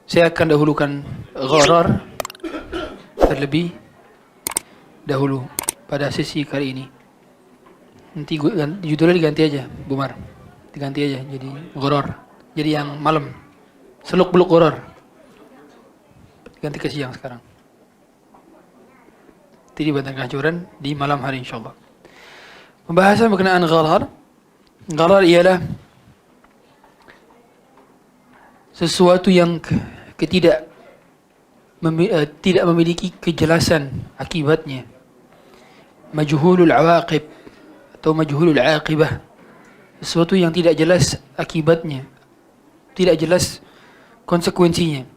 Saya akan dahulukan gharar terlebih dahulu pada sesi kali ini. Nanti judulnya diganti aja, Bumar. Diganti aja jadi gharar. Jadi yang malam. Seluk-beluk gharar. Ganti ke siang sekarang. Jadi Bandar Kehancuran di malam hari insyaallah. Pembahasan berkenaan gharar. Gharar ialah sesuatu yang tidak memiliki kejelasan akibatnya. Majhulul awaqib atau majhulul aqibah. Sesuatu yang tidak jelas akibatnya. Tidak jelas konsekuensinya.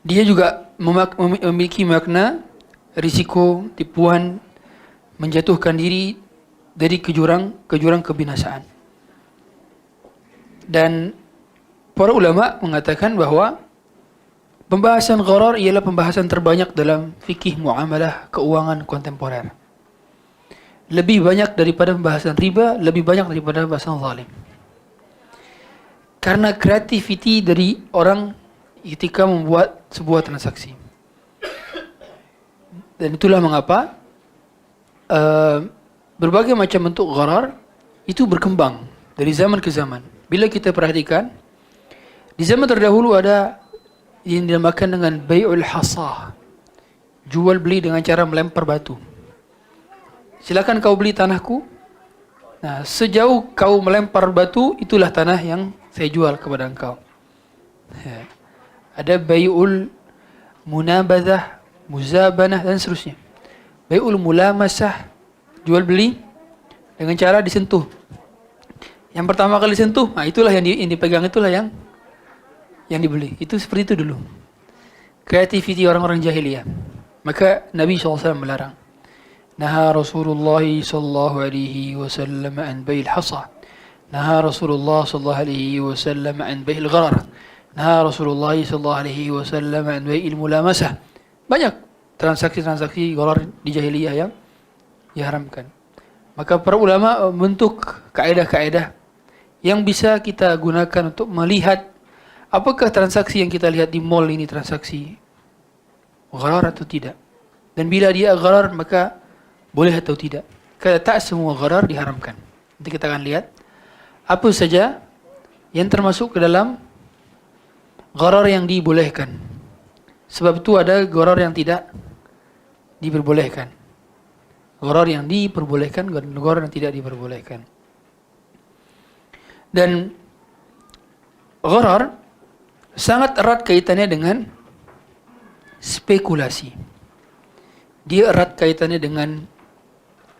Dia juga memiliki makna risiko, tipuan, menjatuhkan diri dari ke jurang kebinasaan. Dan para ulama mengatakan bahwa pembahasan gharar ialah pembahasan terbanyak dalam fikih muamalah keuangan kontemporer. Lebih banyak daripada pembahasan riba, lebih banyak daripada pembahasan zalim. Karena kreativiti dari orang ketika membuat sebuah transaksi. Dan itulah mengapa berbagai macam bentuk gharar itu berkembang dari zaman ke zaman. Bila kita perhatikan, di zaman terdahulu ada yang dinamakan dengan bai'ul hasah. Jual beli dengan cara melempar batu. Silakan kau beli tanahku. Nah, sejauh kau melempar batu, itulah tanah yang saya jual kepada engkau. Ada bai'ul munabadzah, muzabanah dan seterusnya. Bai'ul mulamasah, jual beli dengan cara disentuh. Yang pertama kali disentuh, nah itulah yang dipegang, itulah yang dibeli. Itu seperti itu dulu. Kreativiti orang-orang jahiliyah. Maka Nabi SAW melarang. Naha Rasulullah sallallahu alaihi wasallam an bai'il hasa. Naha Rasulullah sallallahu alaihi wasallam an bai'il gharar. Naha Rasulullah sallallahu alaihi wasallam an bai'il mulamasah. Banyak transaksi-transaksi gharar di jahiliyah yang diharamkan. Maka para ulama membentuk kaedah-kaedah yang bisa kita gunakan untuk melihat apakah transaksi yang kita lihat di mall ini transaksi gharar atau tidak. Dan bila dia gharar maka boleh atau tidak. Karena tak semua gharar diharamkan. Nanti kita akan lihat apa saja yang termasuk ke dalam gharar yang dibolehkan. Sebab itu ada gharar yang tidak diperbolehkan. Gharar yang diperbolehkan, gharar yang tidak diperbolehkan. Dan gharar sangat erat kaitannya dengan spekulasi. Dia erat kaitannya dengan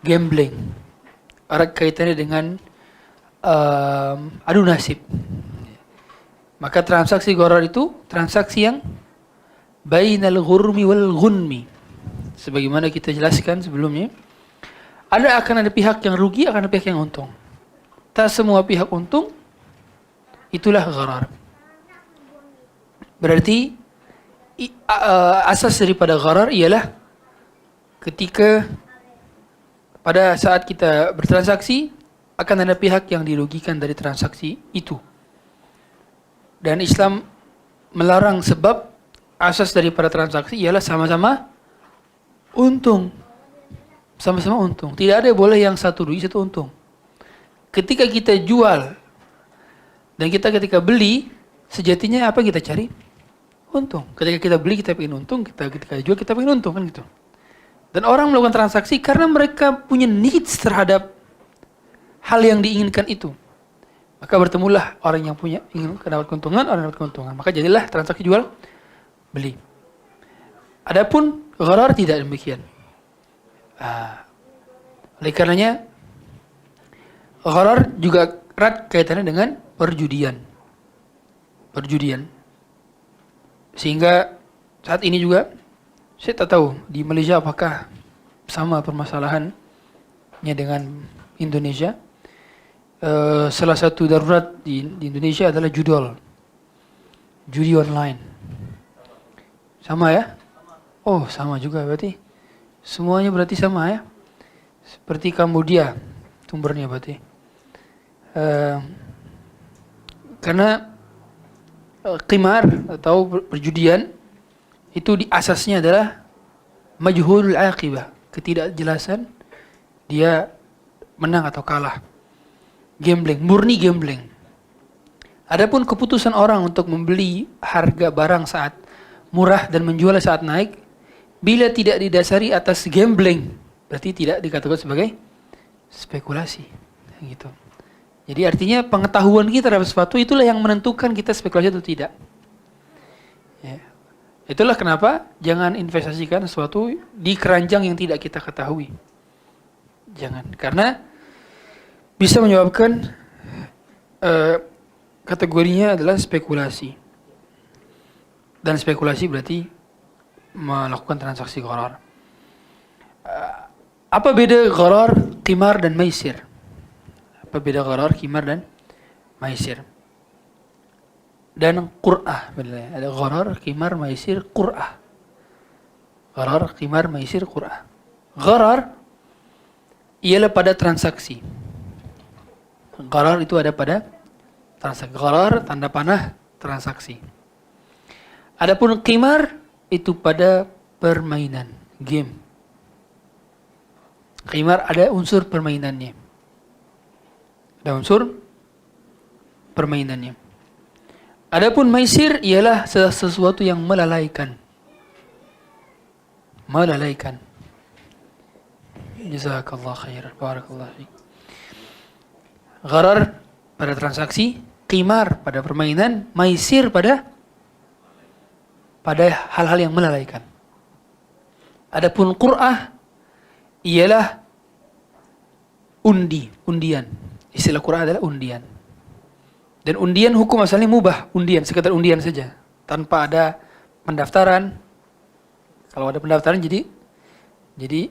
gambling. Erat kaitannya dengan adu nasib. Maka transaksi gharar itu transaksi yang bainal ghurmi wal ghunmi. Sebagaimana kita jelaskan sebelumnya, akan ada pihak yang rugi, akan ada pihak yang untung. Tak semua pihak untung, itulah gharar. Berarti asas daripada gharar ialah ketika pada saat kita bertransaksi akan ada pihak yang dirugikan dari transaksi itu. Dan Islam melarang sebab asas daripada transaksi ialah sama-sama untung. Sama-sama untung. Tidak ada boleh yang satu rugi, satu untung. Ketika kita jual dan kita ketika beli, sejatinya apa yang kita cari? Untung. Ketika kita beli kita ingin untung, ketika jual kita ingin untung, kan gitu. Dan orang melakukan transaksi karena mereka punya needs terhadap hal yang diinginkan itu. Maka bertemulah orang yang ingin dapat keuntungan, orang yang dapat keuntungan. Maka jadilah transaksi jual beli. Adapun gharar tidak demikian. Oleh karenanya gharar juga erat kaitannya dengan perjudian. Sehingga saat ini juga saya tak tahu di Malaysia apakah sama permasalahannya dengan Indonesia. Salah satu darurat di Indonesia adalah judi online. Sama ya? Oh, sama juga berarti. Semuanya berarti sama ya? Seperti Kambodia sumbernya berarti. Karena qimar atau perjudian itu di asasnya adalah majhulul aqibah, ketidakjelasan dia menang atau kalah. Gambling, murni gambling. Adapun keputusan orang untuk membeli harga barang saat murah dan menjual saat naik, bila tidak didasari atas gambling, berarti tidak dikatakan sebagai spekulasi. Gitu. Jadi artinya pengetahuan kita terhadap sesuatu itulah yang menentukan kita spekulasi atau tidak. Ya. Itulah kenapa jangan investasikan sesuatu di keranjang yang tidak kita ketahui. Jangan, karena bisa menyebabkan kategorinya adalah spekulasi. Dan spekulasi berarti melakukan transaksi gharar. Apa beda gharar, qimar dan maisir? Apa beda gharar, qimar dan maisir? Dan qur'ah, ada gharar, qimar, maisir, qur'ah. Gharar, qimar, maisir, qur'ah. Gharar ialah pada transaksi. Gharar itu ada pada transaksi. Gharar tanda panah transaksi. Adapun qimar itu pada permainan, game. Qimar ada unsur permainannya. Ada unsur permainannya. Adapun maisir ialah sesuatu yang melalaikan. Melalaikan. Jazakallah khairan. Barakallah fiik. Gharar pada transaksi, qimar pada permainan, maisir pada hal-hal yang melalaikan. Adapun qur'ah ialah undian. Istilah qur'ah adalah undian. Dan undian hukum asalnya mubah, undian, sekedar undian saja, tanpa ada pendaftaran. Kalau ada pendaftaran jadi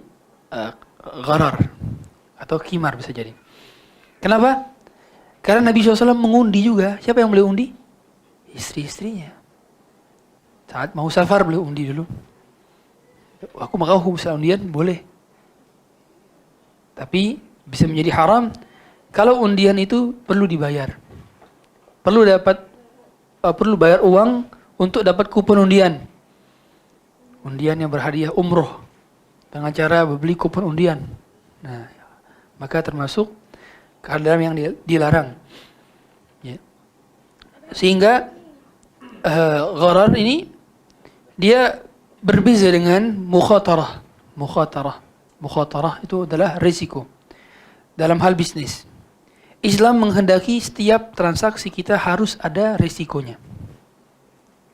gharar atau qimar bisa jadi. Kenapa? Karena Nabi SAW mengundi juga. Siapa yang boleh undi? Istri-istrinya. Saat mau safar boleh undi dulu. Aku mau hukum undian boleh. Tapi bisa menjadi haram kalau undian itu perlu dibayar. Perlu bayar uang untuk dapat kupon undian. Undian yang berhadiah umroh dengan cara beli kupon undian. Nah, maka termasuk keadaan yang dilarang. Ya. Sehingga gharar ini dia berbeza dengan mukhatarah. Mukhatarah itu adalah risiko dalam hal bisnis. Islam menghendaki setiap transaksi kita harus ada risikonya.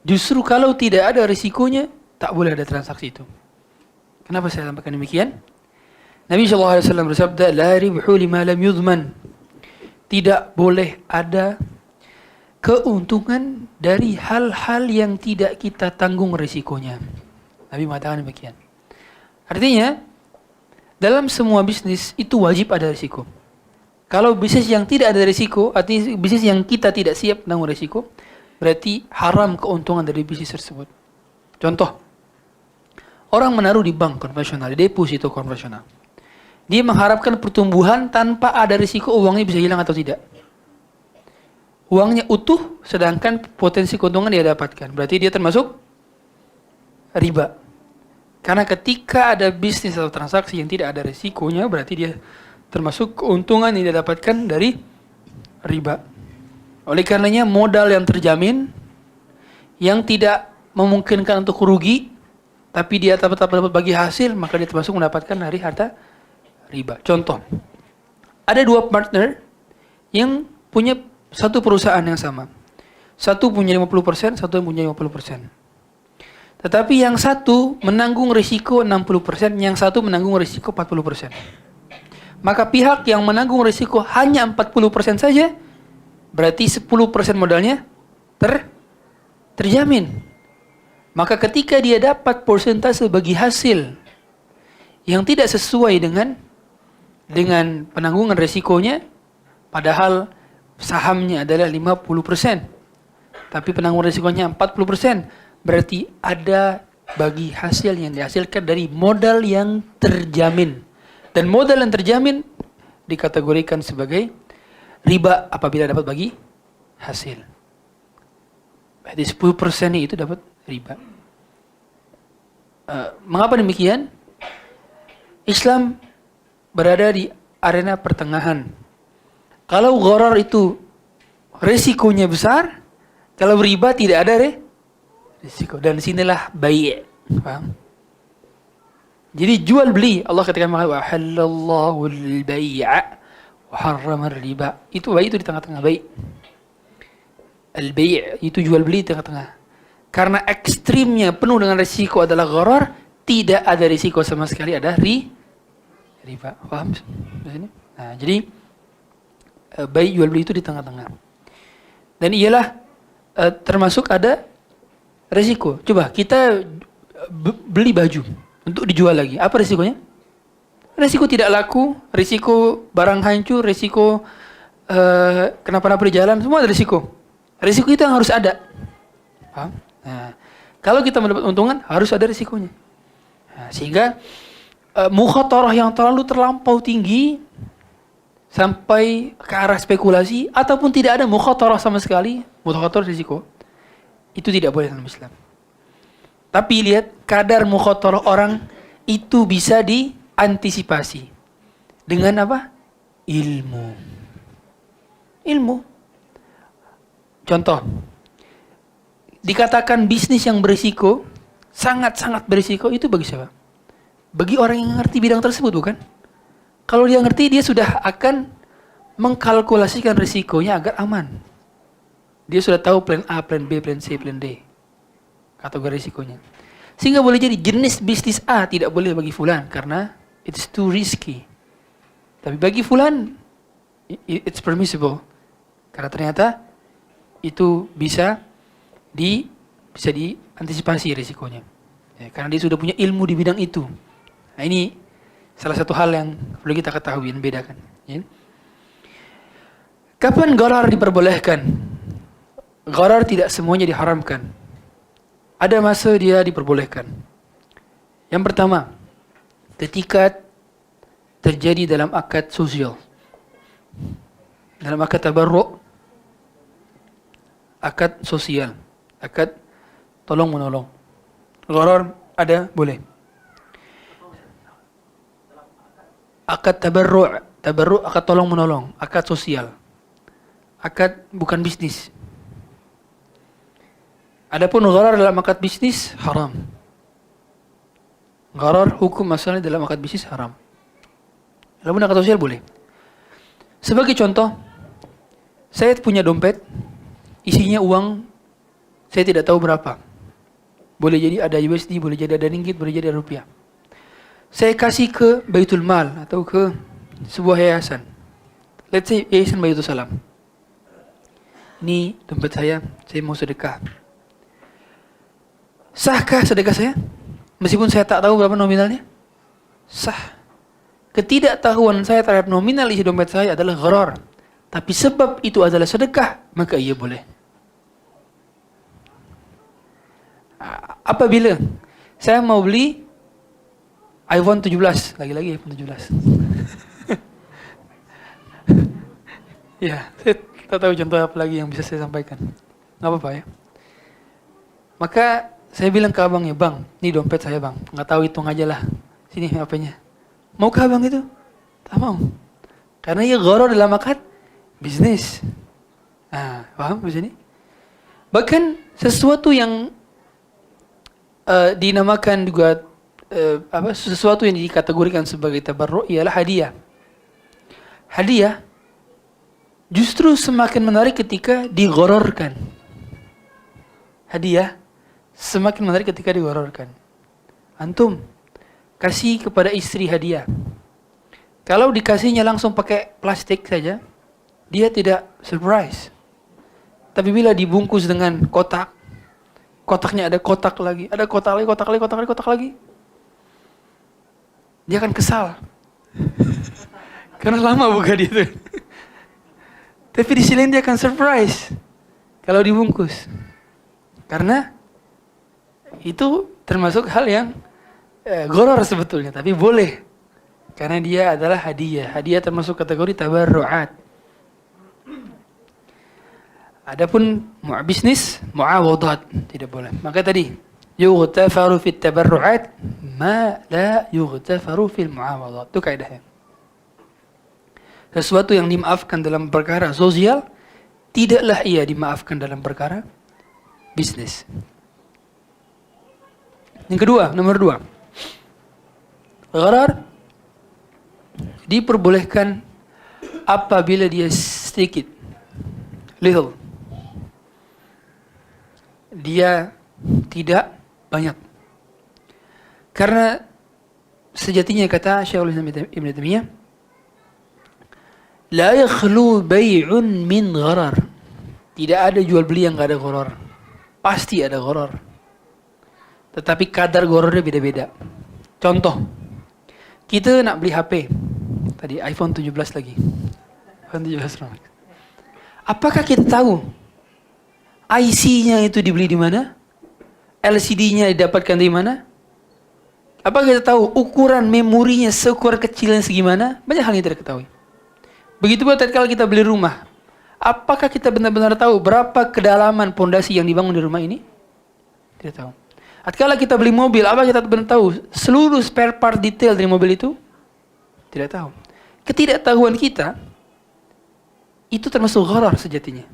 Justru kalau tidak ada risikonya, tak boleh ada transaksi itu. Kenapa saya sampaikan demikian? Nabi SAW bersabda, la ribhu lima lam yudman. Tidak boleh ada keuntungan dari hal-hal yang tidak kita tanggung risikonya. Nabi mengatakan demikian. Artinya, dalam semua bisnis itu wajib ada risiko. Kalau bisnis yang tidak ada risiko, artinya bisnis yang kita tidak siap menanggung risiko, berarti haram keuntungan dari bisnis tersebut. Contoh, orang menaruh di bank konvensional, di deposito konvensional. Dia mengharapkan pertumbuhan tanpa ada risiko uangnya bisa hilang atau tidak. Uangnya utuh, sedangkan potensi keuntungan dia dapatkan. Berarti dia termasuk riba. Karena ketika ada bisnis atau transaksi yang tidak ada risikonya, berarti dia termasuk keuntungan yang dia dapatkan dari riba. Oleh karenanya modal yang terjamin, yang tidak memungkinkan untuk rugi, tapi dia tetap dapat bagi hasil, maka dia termasuk mendapatkan dari harta riba. Contoh, ada dua partner yang punya satu perusahaan yang sama. Satu punya 50%, satu punya 50%. Tetapi yang satu menanggung risiko 60%, yang satu menanggung risiko 40%. Maka pihak yang menanggung risiko hanya 40% saja, berarti 10% modalnya terjamin. Maka ketika dia dapat persentase bagi hasil yang tidak sesuai dengan penanggungan risikonya, padahal sahamnya adalah 50%, tapi penanggungan risikonya 40%, berarti ada bagi hasil yang dihasilkan dari modal yang terjamin. Dan modal yang terjamin dikategorikan sebagai riba apabila dapat bagi hasil. Berarti 10% itu dapat riba. Mengapa demikian? Islam berada di arena pertengahan. Kalau gharar itu resikonya besar, kalau riba tidak ada risiko. Dan sinilah bai'. Paham? Jadi jual beli, Allah ketika mengatakan wa halallahu al-bai'a wa harrama riba. Itu bai' itu di tengah-tengah bai'. Al-bai' itu jual beli di tengah-tengah. Karena ekstrimnya penuh dengan risiko adalah gharar, tidak ada risiko sama sekali, ada riba. Paham? Nah, jadi bai' jual beli itu di tengah-tengah. Dan ialah termasuk ada risiko. Coba kita beli baju untuk dijual lagi. Apa risikonya? Risiko tidak laku, risiko barang hancur, risiko kenapa-napa di jalan, semua ada risiko. Risiko itu yang harus ada. Paham? Nah, kalau kita mendapat untungan harus ada risikonya. Nah, sehingga mukhatarah yang terlampau tinggi sampai ke arah spekulasi ataupun tidak ada mukhatarah sama sekali, mukhatarah risiko, itu tidak boleh dalam Islam. Tapi lihat kadar mukhatarah orang itu bisa diantisipasi dengan apa? Ilmu. Contoh, dikatakan bisnis yang berisiko, sangat-sangat berisiko, itu bagi siapa? Bagi orang yang ngerti bidang tersebut, bukan? Kalau dia ngerti, dia sudah akan mengkalkulasikan risikonya agar aman. Dia sudah tahu plan A, plan B, plan C, plan D. Kategori risikonya. Sehingga boleh jadi jenis bisnis A tidak boleh bagi fulan karena it's too risky. Tapi bagi fulan, it's permissible. Karena ternyata itu bisa diantisipasi risikonya. Ya, karena dia sudah punya ilmu di bidang itu. Nah, ini salah satu hal yang perlu kita ketahui dan bedakan. Ya. Kapan gharar diperbolehkan? Gharar tidak semuanya diharamkan. Ada masa dia diperbolehkan. Yang pertama, ketika terjadi dalam akad sosial. Dalam akad tabarruk, akad sosial, akad tolong menolong. Gharar ada, boleh. Akad tabarruk akad tolong menolong, akad sosial. Akad bukan bisnis. Adapun gharar dalam akad bisnis haram. Gharar hukum asalnya dalam akad bisnis haram. Lalu akad sosial boleh. Sebagai contoh, saya punya dompet, isinya uang, saya tidak tahu berapa. Boleh jadi ada USD, boleh jadi ada ringgit, boleh jadi ada rupiah. Saya kasih ke Baitul Mal atau ke sebuah yayasan. Let's say Yayasan Baitul Salam. Ini dompet saya mau sedekah. Sahkah sedekah saya? Meskipun saya tak tahu berapa nominalnya? Sah. Ketidaktahuan saya terhadap nominal isi dompet saya adalah gharar. Tapi sebab itu adalah sedekah, maka ia boleh. Apabila saya mau beli iPhone 17, lagi-lagi iPhone 17. Ya, saya tak tahu contoh apa lagi yang bisa saya sampaikan. Nggak apa-apa ya. Maka saya bilang ke abangnya, bang, ini dompet saya bang, nggak tahu hitung aja lah. Sini HP-nya. Mau ke abang itu? Tak mau. Karena ia gharar dalam akad bisnis. Nah, paham di sini? Bahkan sesuatu yang dinamakan juga sesuatu yang dikategorikan sebagai tabarruk ialah hadiah. Hadiah justru semakin menarik ketika dighararkan. Hadiah semakin menarik ketika dighararkan. Antum kasih kepada istri hadiah. Kalau dikasihnya langsung pakai plastik saja, dia tidak surprise. Tapi bila dibungkus dengan kotak, kotaknya ada kotak lagi, ada kotak lagi, dia akan kesal. Karena lama buka dia tuh. Tapi di sini dia akan surprise kalau dibungkus. Karena itu termasuk hal yang gharar sebetulnya, tapi boleh. Karena dia adalah hadiah. Hadiah termasuk kategori tabarru'at. Adapun bisnis, muawadat tidak boleh. Maka tadi yughtafaru fit tabarru'at ma la yughtafaru fil muawadat. Itu kaidahnya. Sesuatu yang dimaafkan dalam perkara sosial tidaklah ia dimaafkan dalam perkara bisnis. Yang kedua, nomor 2. Gharar diperbolehkan apabila dia sedikit, little. Dia tidak banyak. Karena sejatinya kata Syekhul Islam Ibnu Taimiyah, la yakhlu bai'un min gharar. Tidak ada jual beli yang enggak ada gharar. Pasti ada gharar. Tetapi kadar ghararnya beda-beda. Contoh, kita nak beli HP. Tadi iPhone 17 lagi. iPhone 17 Pro Max. Apakah kita tahu IC-nya itu dibeli di mana? LCD-nya didapatkan di mana? Apakah kita tahu ukuran memorinya seukur kecilnya segimana? Banyak hal yang tidak ketahui. Begitu pula tatkala kita beli rumah. Apakah kita benar-benar tahu berapa kedalaman pondasi yang dibangun di rumah ini? Tidak tahu. Tatkala kita beli mobil, apakah kita benar tahu seluruh spare part detail dari mobil itu? Tidak tahu. Ketidaktahuan kita itu termasuk gharar sejatinya.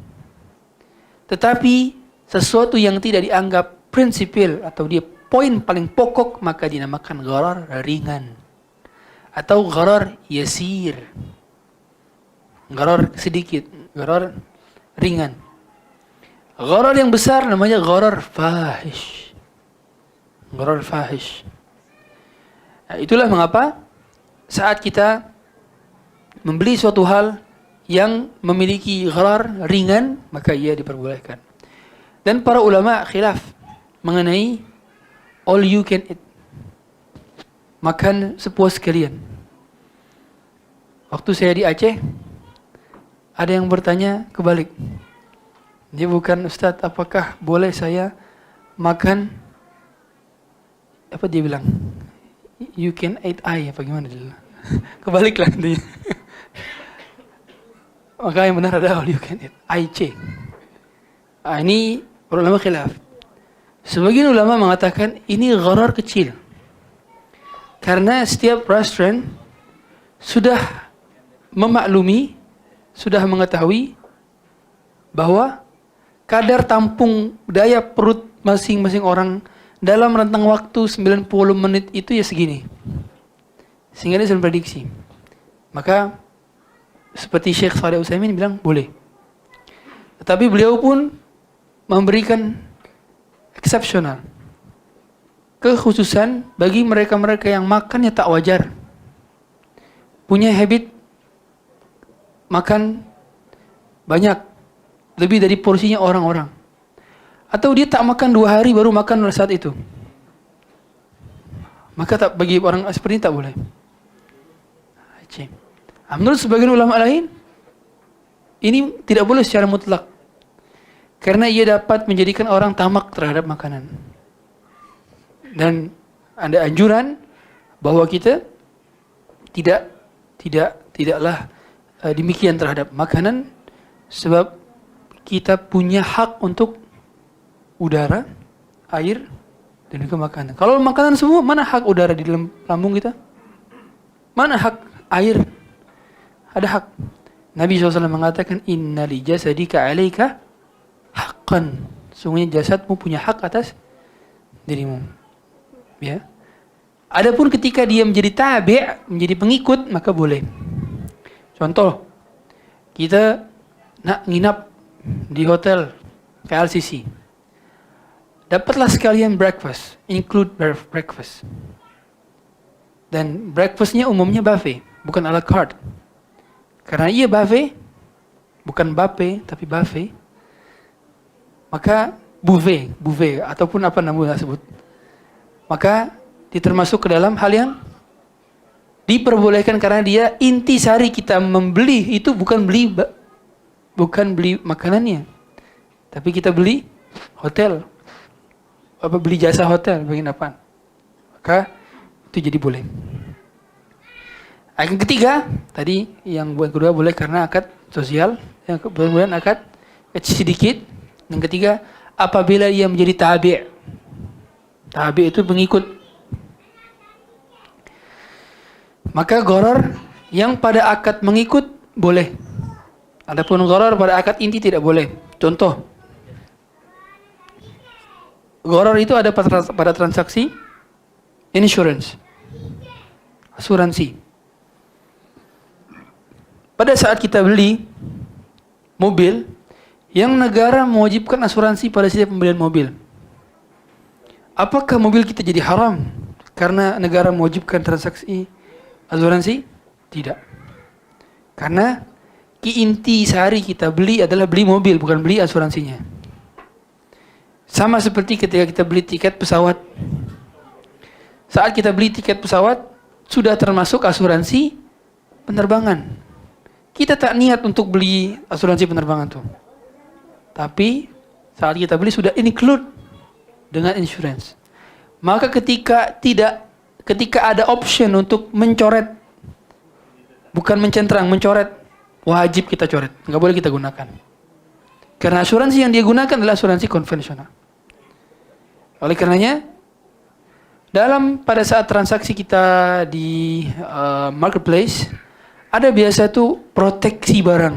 Tetapi sesuatu yang tidak dianggap prinsipil atau dia poin paling pokok maka dinamakan gharar ringan atau gharar yasir. Gharar sedikit, gharar ringan. Gharar yang besar namanya gharar fahish. Gharar fahish. Nah, itulah mengapa saat kita membeli suatu hal yang memiliki gharar ringan, maka ia diperbolehkan. Dan para ulama khilaf mengenai all you can eat. Makan sepuas kalian. Waktu saya di Aceh, ada yang bertanya kebalik. Dia bukan, Ustaz, apakah boleh saya makan, apa dia bilang? You can eat I, apa gimana dia? Kebalik lah dia. Maka yang benar adalah all you can eat. IC. Ini ulama khilaf. Sebagian ulama mengatakan ini gharar kecil. Karena setiap restoran sudah memaklumi, sudah mengetahui bahwa kadar tampung daya perut masing-masing orang dalam rentang waktu 90 menit itu ya segini. Sehingga dia sudah prediksi. Maka seperti Syekh Shalih Utsaimin bilang boleh. Tetapi beliau pun memberikan eksepsional, kekhususan bagi mereka-mereka yang makannya tak wajar, punya habit makan banyak, lebih dari porsinya orang-orang, atau dia tak makan 2 hari baru makan saat itu, maka tak, bagi orang seperti ini tak boleh. Menurut sebagian ulama lain, ini tidak boleh secara mutlak. Karena ia dapat menjadikan orang tamak terhadap makanan. Dan ada anjuran bahwa kita tidaklah demikian terhadap makanan, sebab kita punya hak untuk udara, air, dan juga makanan. Kalau makanan semua, mana hak udara di dalam lambung kita? Mana hak air? Ada hak. Nabi SAW mengatakan, inna li jasadika alaika haqqan. Sungguhnya jasadmu punya hak atas dirimu. Ya. Adapun ketika dia menjadi tabi', menjadi pengikut, maka boleh. Contoh, kita nak nginap di hotel KLCC. Dapatlah sekalian breakfast, include breakfast. Dan breakfastnya umumnya buffet, bukan a la carte. Karena ia buffet, bukan buffet, tapi buffet, maka buffet ataupun apa namanya sebut, maka termasuk ke dalam hal yang diperbolehkan karena dia intisari kita membeli itu bukan beli makanannya, tapi kita beli hotel, beli jasa hotel, penginapan, maka itu jadi boleh. Yang ketiga, tadi yang kedua boleh karena akad sosial, yang kemudian akad sedikit. Yang ketiga, apabila ia menjadi tabi'. Tabi' itu pengikut. Maka gharar yang pada akad mengikut boleh. Adapun gharar pada akad inti tidak boleh. Contoh, gharar itu ada pada transaksi insurance, asuransi. Pada saat kita beli mobil, yang negara mewajibkan asuransi pada setiap pembelian mobil. Apakah mobil kita jadi haram karena negara mewajibkan transaksi asuransi? Tidak. Karena inti sehari kita beli adalah beli mobil, bukan beli asuransinya. Sama seperti ketika kita beli tiket pesawat. Saat kita beli tiket pesawat, sudah termasuk asuransi penerbangan. Kita tak niat untuk beli asuransi penerbangan tuh. Tapi saat kita beli sudah include dengan insurance. Maka ketika ada option untuk mencoret, bukan mencentrang, mencoret, wajib kita coret, nggak boleh kita gunakan. Karena asuransi yang dia gunakan adalah asuransi konvensional. Oleh karenanya, pada saat transaksi kita di marketplace, ada biasa tuh proteksi barang.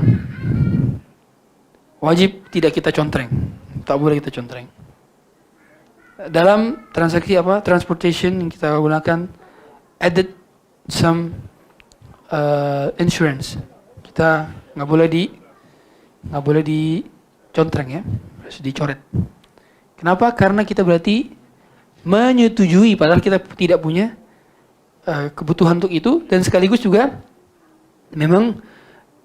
Wajib tidak kita contreng, tak boleh kita contreng. Dalam transaksi transportation yang kita gunakan, added some insurance. Kita nggak boleh dicontreng ya, harus dicoret. Kenapa? Karena kita berarti menyetujui padahal kita tidak punya kebutuhan untuk itu, dan sekaligus juga memang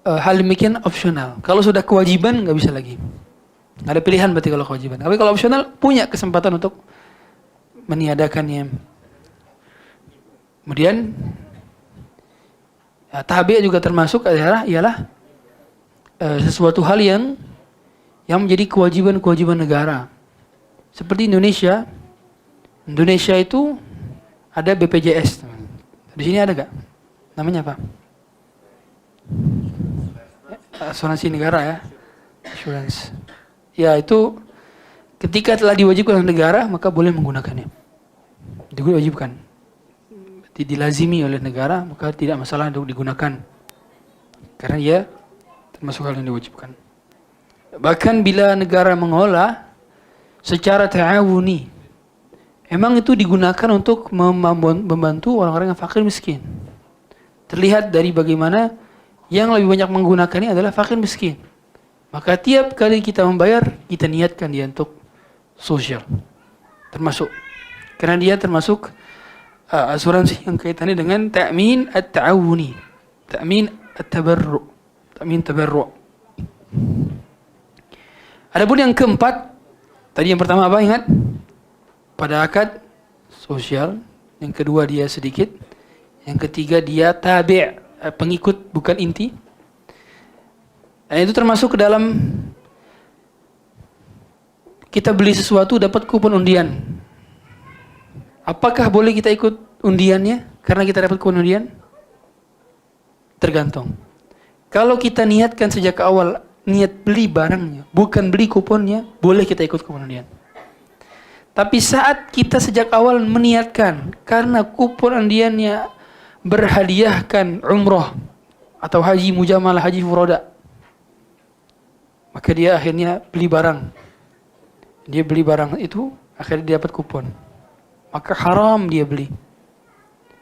hal demikian opsional. Kalau sudah kewajiban nggak bisa lagi. Nggak ada pilihan berarti kalau kewajiban. Tapi kalau opsional punya kesempatan untuk meniadakannya. Kemudian tabi' juga termasuk ialah sesuatu hal yang menjadi kewajiban negara. Seperti Indonesia itu ada BPJS. Di sini ada gak? Namanya apa? Asuransi negara ya. Insurance. Ya, itu ketika telah diwajibkan oleh negara, maka boleh menggunakannya. Diwajibkan. Dilazimi oleh negara, maka tidak masalah untuk digunakan. Karena ia termasuk hal yang diwajibkan. Bahkan bila negara mengolah secara ta'awuni, emang itu digunakan untuk membantu orang-orang yang fakir miskin. Terlihat dari bagaimana yang lebih banyak menggunakannya adalah fakir miskin. Maka tiap kali kita membayar, kita niatkan dia untuk sosial. Termasuk. Karena dia termasuk asuransi yang kaitannya dengan ta'min at-ta'awuni. Ta'min at-tabarru. Ta'min tabarru. Adapun yang keempat, tadi yang pertama apa ingat? Pada akad sosial. Yang kedua dia sedikit. Yang ketiga dia tabi', pengikut bukan inti. Dan itu termasuk ke dalam kita beli sesuatu dapat kupon undian. Apakah boleh kita ikut undiannya karena kita dapat kupon undian? Tergantung. Kalau kita niatkan sejak awal niat beli barangnya, bukan beli kuponnya, boleh kita ikut kupon undian. Tapi saat kita sejak awal meniatkan karena kupon undiannya berhadiahkan umroh atau haji mujamalah, haji furoda, maka dia akhirnya beli barang. Dia beli barang itu, akhirnya dia dapat kupon. Maka haram dia beli.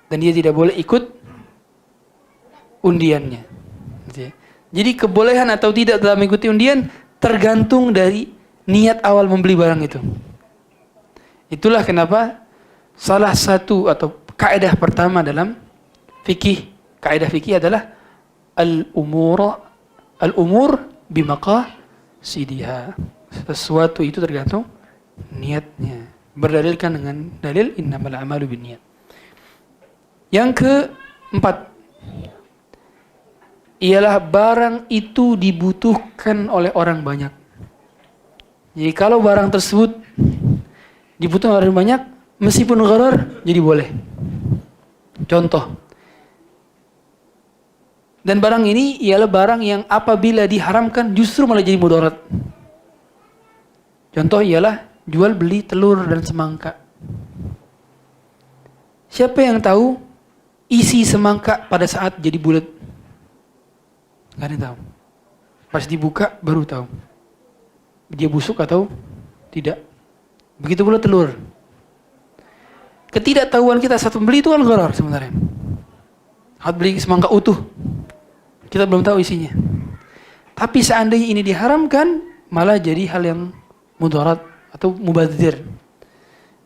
Dan dia tidak boleh ikut undiannya. Jadi kebolehan atau tidak dalam mengikuti undian tergantung dari niat awal membeli barang itu. Itulah kenapa salah satu atau kaidah pertama dalam kaidah fikih adalah al-umur bimaqasidiha. Sesuatu itu tergantung niatnya. Berdalilkan dengan dalil innamal a'malu binniyat. Yang keempat ialah barang itu dibutuhkan oleh orang banyak. Jadi kalau barang tersebut dibutuhkan oleh orang banyak, meskipun gharar, jadi boleh. Contoh. Dan barang ini ialah barang yang apabila diharamkan justru malah jadi mudarat. Contoh ialah jual beli telur dan semangka. Siapa yang tahu isi semangka pada saat jadi bulat? Nggak ada yang tahu. Pas dibuka baru tahu. Dia busuk atau tidak. Begitu pula telur. Ketidaktahuan kita saat membeli itu kan gharar sebenarnya. Saat beli semangka utuh, kita belum tahu isinya. Tapi seandainya ini diharamkan, malah jadi hal yang mudarat atau mubadzir.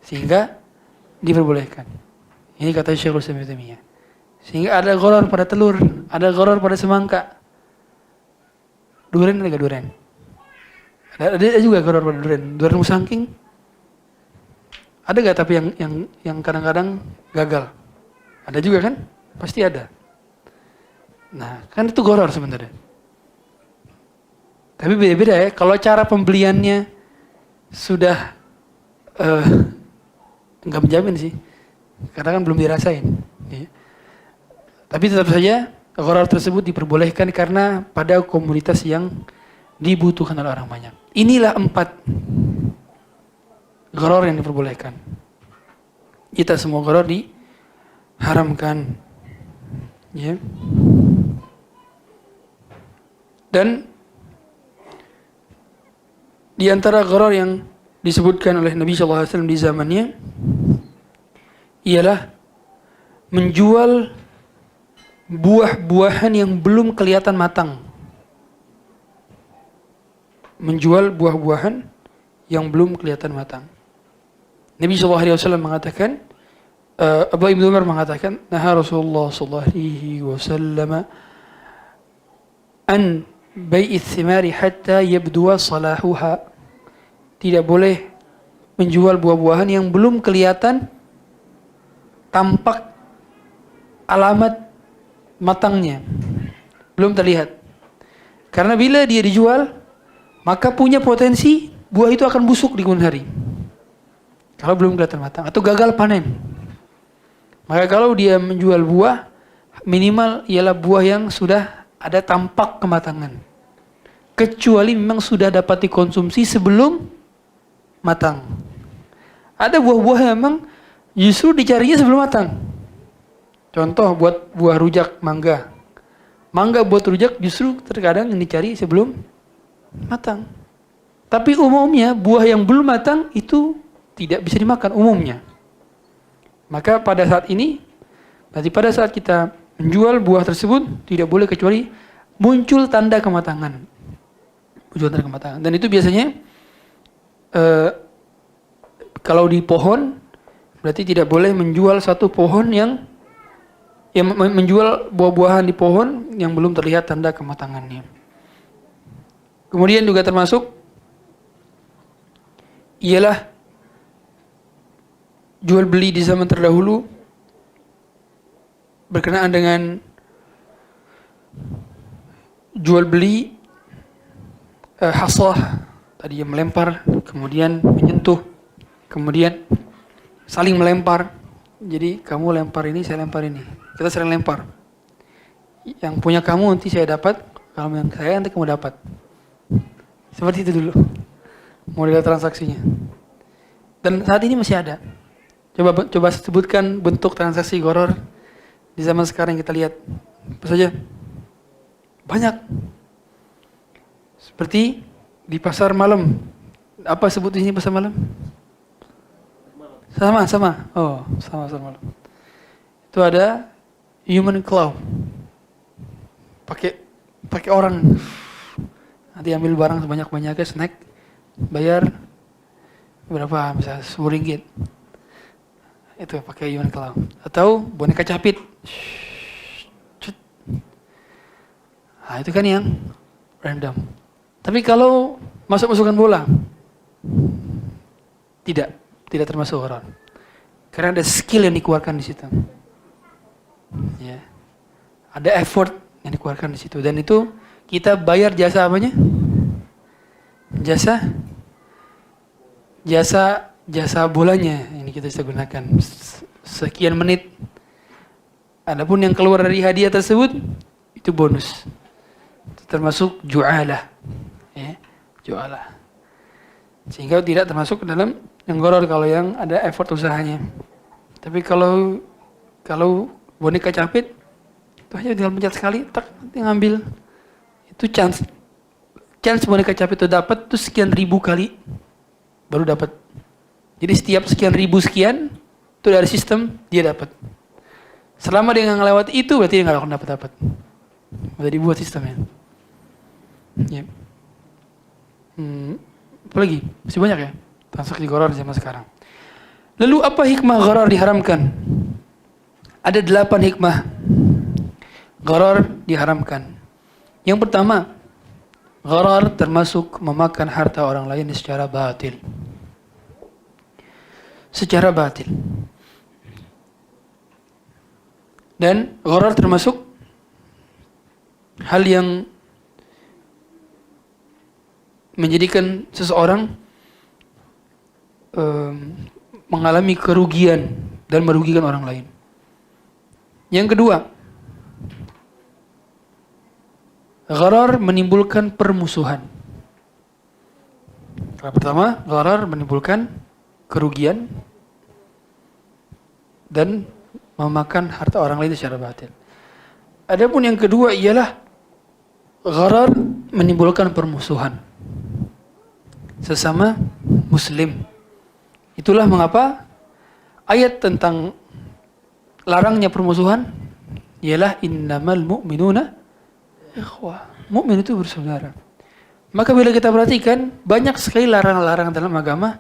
Sehingga diperbolehkan. Ini kata Syekhul Islam Ibnu Taimiyah. Sehingga ada gharar pada telur, ada gharar pada semangka. Durian ada gak durian? Ada juga gharar pada durian. Durian musangking. Ada gak tapi yang kadang-kadang gagal? Ada juga kan? Pasti ada. Nah, kan itu gharar sebenarnya. Tapi beda-beda ya. Kalau cara pembeliannya sudah nggak menjamin sih. Karena kan belum dirasain. Ya. Tapi tetap saja gharar tersebut diperbolehkan karena pada komunitas yang dibutuhkan oleh orang banyak. Inilah 4 gharar yang diperbolehkan. Kita semua gharar diharamkan. Ya. Dan di antara gharar yang disebutkan oleh Nabi SAW di zamannya ialah menjual buah-buahan yang belum kelihatan matang. Menjual buah-buahan yang belum kelihatan matang. Nabi SAW mengatakan, Abdullah bin Umar mengatakan, "Naha Rasulullah sallallahu alaihi wasallam an bai'i thimari hatta yabduwa salahuha." Tidak boleh menjual buah-buahan yang belum kelihatan tampak alamat matangnya. Belum terlihat. Karena bila dia dijual, maka punya potensi buah itu akan busuk di kemudian hari. Kalau belum kelihatan matang atau gagal panen. Maka kalau dia menjual buah, minimal ialah buah yang sudah ada tampak kematangan. Kecuali memang sudah dapat dikonsumsi sebelum matang. Ada buah-buah yang memang justru dicarinya sebelum matang. Contoh buat buah rujak mangga. Mangga buat rujak justru terkadang yang dicari sebelum matang. Tapi umumnya buah yang belum matang itu tidak bisa dimakan umumnya. Maka pada saat ini, berarti pada saat kita menjual buah tersebut tidak boleh kecuali muncul tanda kematangan. Muncul tanda kematangan. Dan itu biasanya kalau di pohon berarti tidak boleh menjual satu pohon yang menjual buah-buahan di pohon yang belum terlihat tanda kematangannya. Kemudian juga termasuk ialah jual beli di zaman terdahulu berkenaan dengan jual beli hasah, tadi yang melempar, kemudian menyentuh, kemudian saling melempar. Jadi kamu lempar ini, saya lempar ini. Kita sering lempar. Yang punya kamu nanti saya dapat, kalau yang saya nanti kamu dapat. Seperti itu dulu model transaksinya. Dan saat ini masih ada. Coba sebutkan bentuk transaksi gharar di zaman sekarang yang kita lihat. Apa saja? Banyak. Seperti di pasar malam. Apa sebut di sini pasar malam? Sama. Oh, sama malam. Itu ada human claw. Pakai orang. Nanti ambil barang sebanyak-banyaknya, snack, bayar berapa? Misalnya 10 ringgit. Itu pakai human claw. Atau boneka capit. Nah, itu kan yang random. Tapi kalau masuk-masukan bola, tidak termasuk gharar. Karena ada skill yang dikeluarkan di situ. Ya. Ada effort yang dikeluarkan di situ, dan itu kita bayar jasa apanya? Jasa bolanya ini kita bisa gunakan sekian menit. Adapun yang keluar dari hadiah tersebut itu bonus. Itu termasuk ju'alah. Ya, ju'alah. Sehingga tidak termasuk ke dalam yang gharar kalau yang ada effort usahanya. Tapi kalau boneka capit itu hanya tinggal pencet sekali, tak nanti ngambil. Itu chance boneka capit itu dapat itu sekian ribu kali baru dapat. Jadi setiap sekian ribu sekian itu dari sistem dia dapat. Selama dia nggak ngelewati itu berarti dia nggak akan dapat. Udah dibuat sistemnya. Ya. Apa lagi? Masih banyak ya transaksi gharar di zaman sekarang. Lalu apa hikmah gharar diharamkan? Ada 8 hikmah gharar diharamkan. Yang pertama, gharar termasuk memakan harta orang lain secara batil. Secara batil. Dan gharar termasuk hal yang menjadikan seseorang mengalami kerugian dan merugikan orang lain. Yang kedua, gharar menimbulkan permusuhan. Yang pertama, gharar menimbulkan kerugian dan memakan harta orang lain secara batil. Adapun yang kedua ialah gharar menimbulkan permusuhan sesama muslim. Itulah mengapa ayat tentang larangnya permusuhan ialah innamal mu'minuna ikhwah. Mukmin itu bersaudara. Maka bila kita perhatikan banyak sekali larangan-larangan dalam agama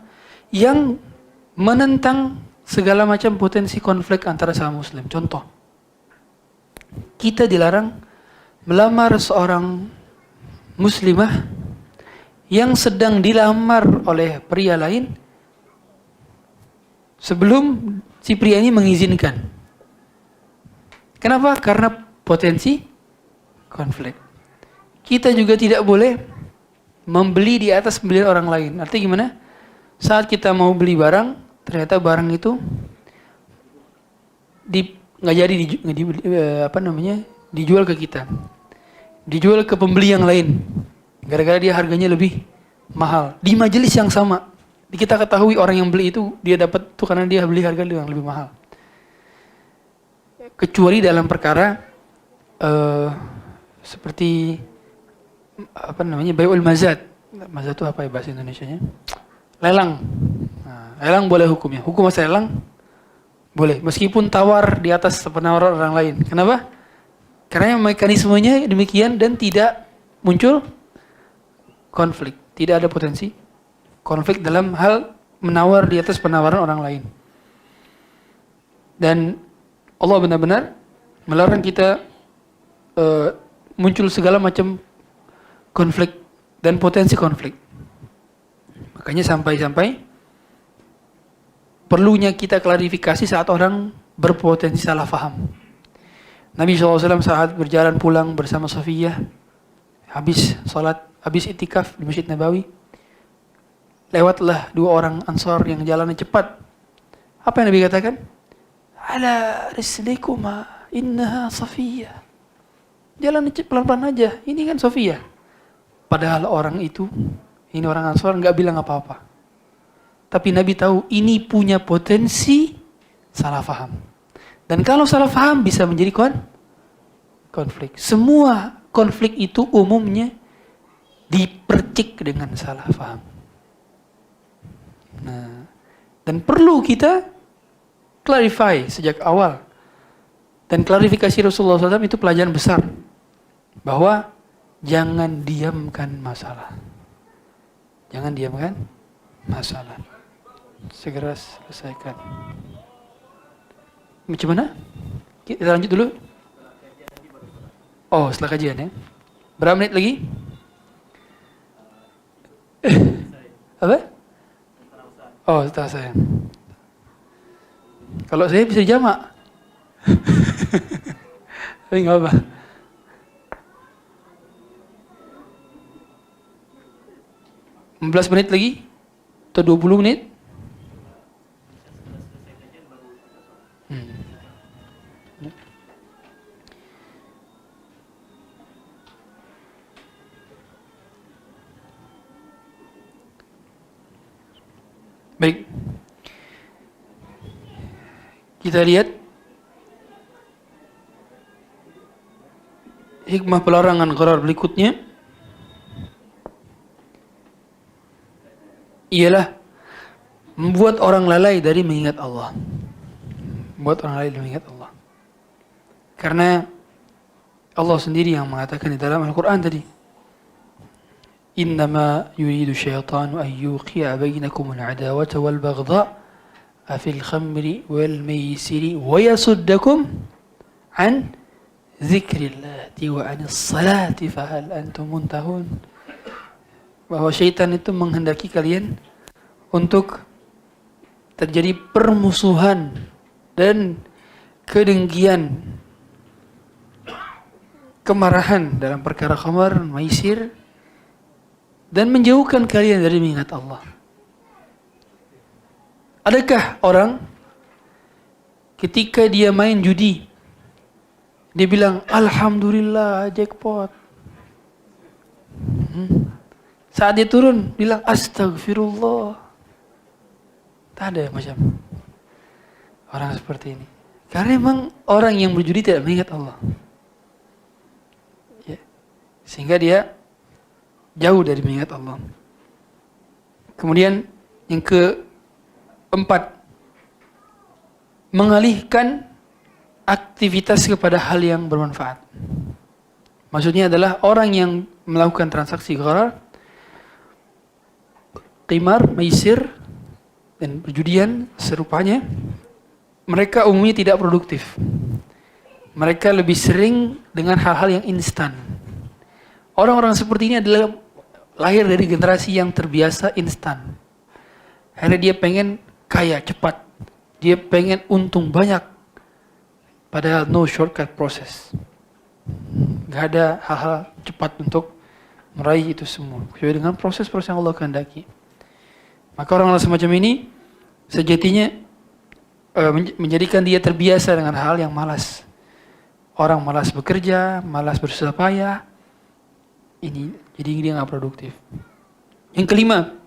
yang menentang segala macam potensi konflik antara sama muslim. Contoh, kita dilarang melamar seorang muslimah yang sedang dilamar oleh pria lain sebelum si pria ini mengizinkan. Kenapa? Karena potensi konflik. Kita juga tidak boleh membeli di atas pembelian orang lain. Artinya gimana? Saat kita mau beli barang, ternyata barang itu nggak jadi dijual ke kita, dijual ke pembeli yang lain. Gara-gara dia harganya lebih mahal di majelis yang sama. Kita ketahui orang yang beli itu dia dapat itu karena dia beli harga yang lebih mahal. Kecuali dalam perkara seperti bai'ul mazad. Mazad itu apa ya bahasa Indonesianya? Lelang. Nah, lelang boleh hukumnya. Hukum masa lelang boleh meskipun tawar di atas penawaran orang lain. Kenapa? Karena mekanismenya demikian dan tidak muncul konflik, tidak ada potensi konflik dalam hal menawar di atas penawaran orang lain. Dan Allah benar-benar melarang kita muncul segala macam konflik dan potensi konflik. Makanya sampai-sampai perlunya kita klarifikasi saat orang berpotensi salah faham. Nabi SAW saat berjalan pulang bersama Safiyah, habis itikaf di Masjid Nabawi, lewatlah 2 orang Ansar yang jalannya cepat. Apa yang Nabi katakan? Ala rislikuma innaha Safiyah. Jalan pelan-pelan aja, ini kan Safiyah. Padahal orang itu, ini orang Ansar nggak bilang apa-apa. Tapi Nabi tahu ini punya potensi salah faham. Dan kalau salah faham bisa menjadi konflik. Semua konflik itu umumnya dipercik dengan salah faham. Nah, dan perlu kita clarify sejak awal. Dan klarifikasi Rasulullah SAW itu pelajaran besar. Bahwa jangan diamkan masalah. Jangan diamkan masalah. Segera selesaikan. Macam mana? Kita lanjut dulu. Oh, setelah kajian ya. Berapa menit lagi? Apa? Oh, setelah saya. Kalau saya bisa jamak. Tapi nggak apa. Belas menit lagi? Atau 20 menit? Kita lihat hikmah pelarangan gharar berikutnya ialah membuat orang lalai dari mengingat Allah. Membuat orang lalai dari mengingat Allah. Karena Allah sendiri yang mengatakan di dalam Al-Quran tadi, Innama yuridu syaitanu an yuqi'a bainakumul adawata wal baghdha' fil khamri wal maisiri wa yasuddakum an dzikrillahi wa anis salati fahal antum muntahun. Bahwa syaitan itu menghendaki kalian untuk terjadi permusuhan dan kedengkian, kemarahan dalam perkara khamar, maisir, dan menjauhkan kalian dari mengingat Allah. Adakah orang ketika dia main judi, dia bilang, Alhamdulillah jackpot. Saat dia turun, bilang, Astagfirullah. Tak ada macam orang seperti ini. Karena memang orang yang berjudi tidak mengingat Allah. Ya. Sehingga dia jauh dari mengingat Allah. Kemudian yang keempat, mengalihkan aktivitas kepada hal yang bermanfaat. Maksudnya adalah orang yang melakukan transaksi gharar, qimar, maisir, dan perjudian serupanya, mereka umumnya tidak produktif. Mereka lebih sering dengan hal-hal yang instan. Orang-orang seperti ini adalah lahir dari generasi yang terbiasa instan. Akhirnya dia pengen kaya cepat. Dia pengen untung banyak. Padahal no shortcut process. Gak ada hal-hal cepat untuk meraih itu semua. Sesuai dengan proses-proses yang Allah kehendaki. Maka orang-orang semacam ini sejatinya menjadikan dia terbiasa dengan hal yang malas. Orang malas bekerja, malas bersusah payah. Jadi dia nggak produktif. Yang kelima,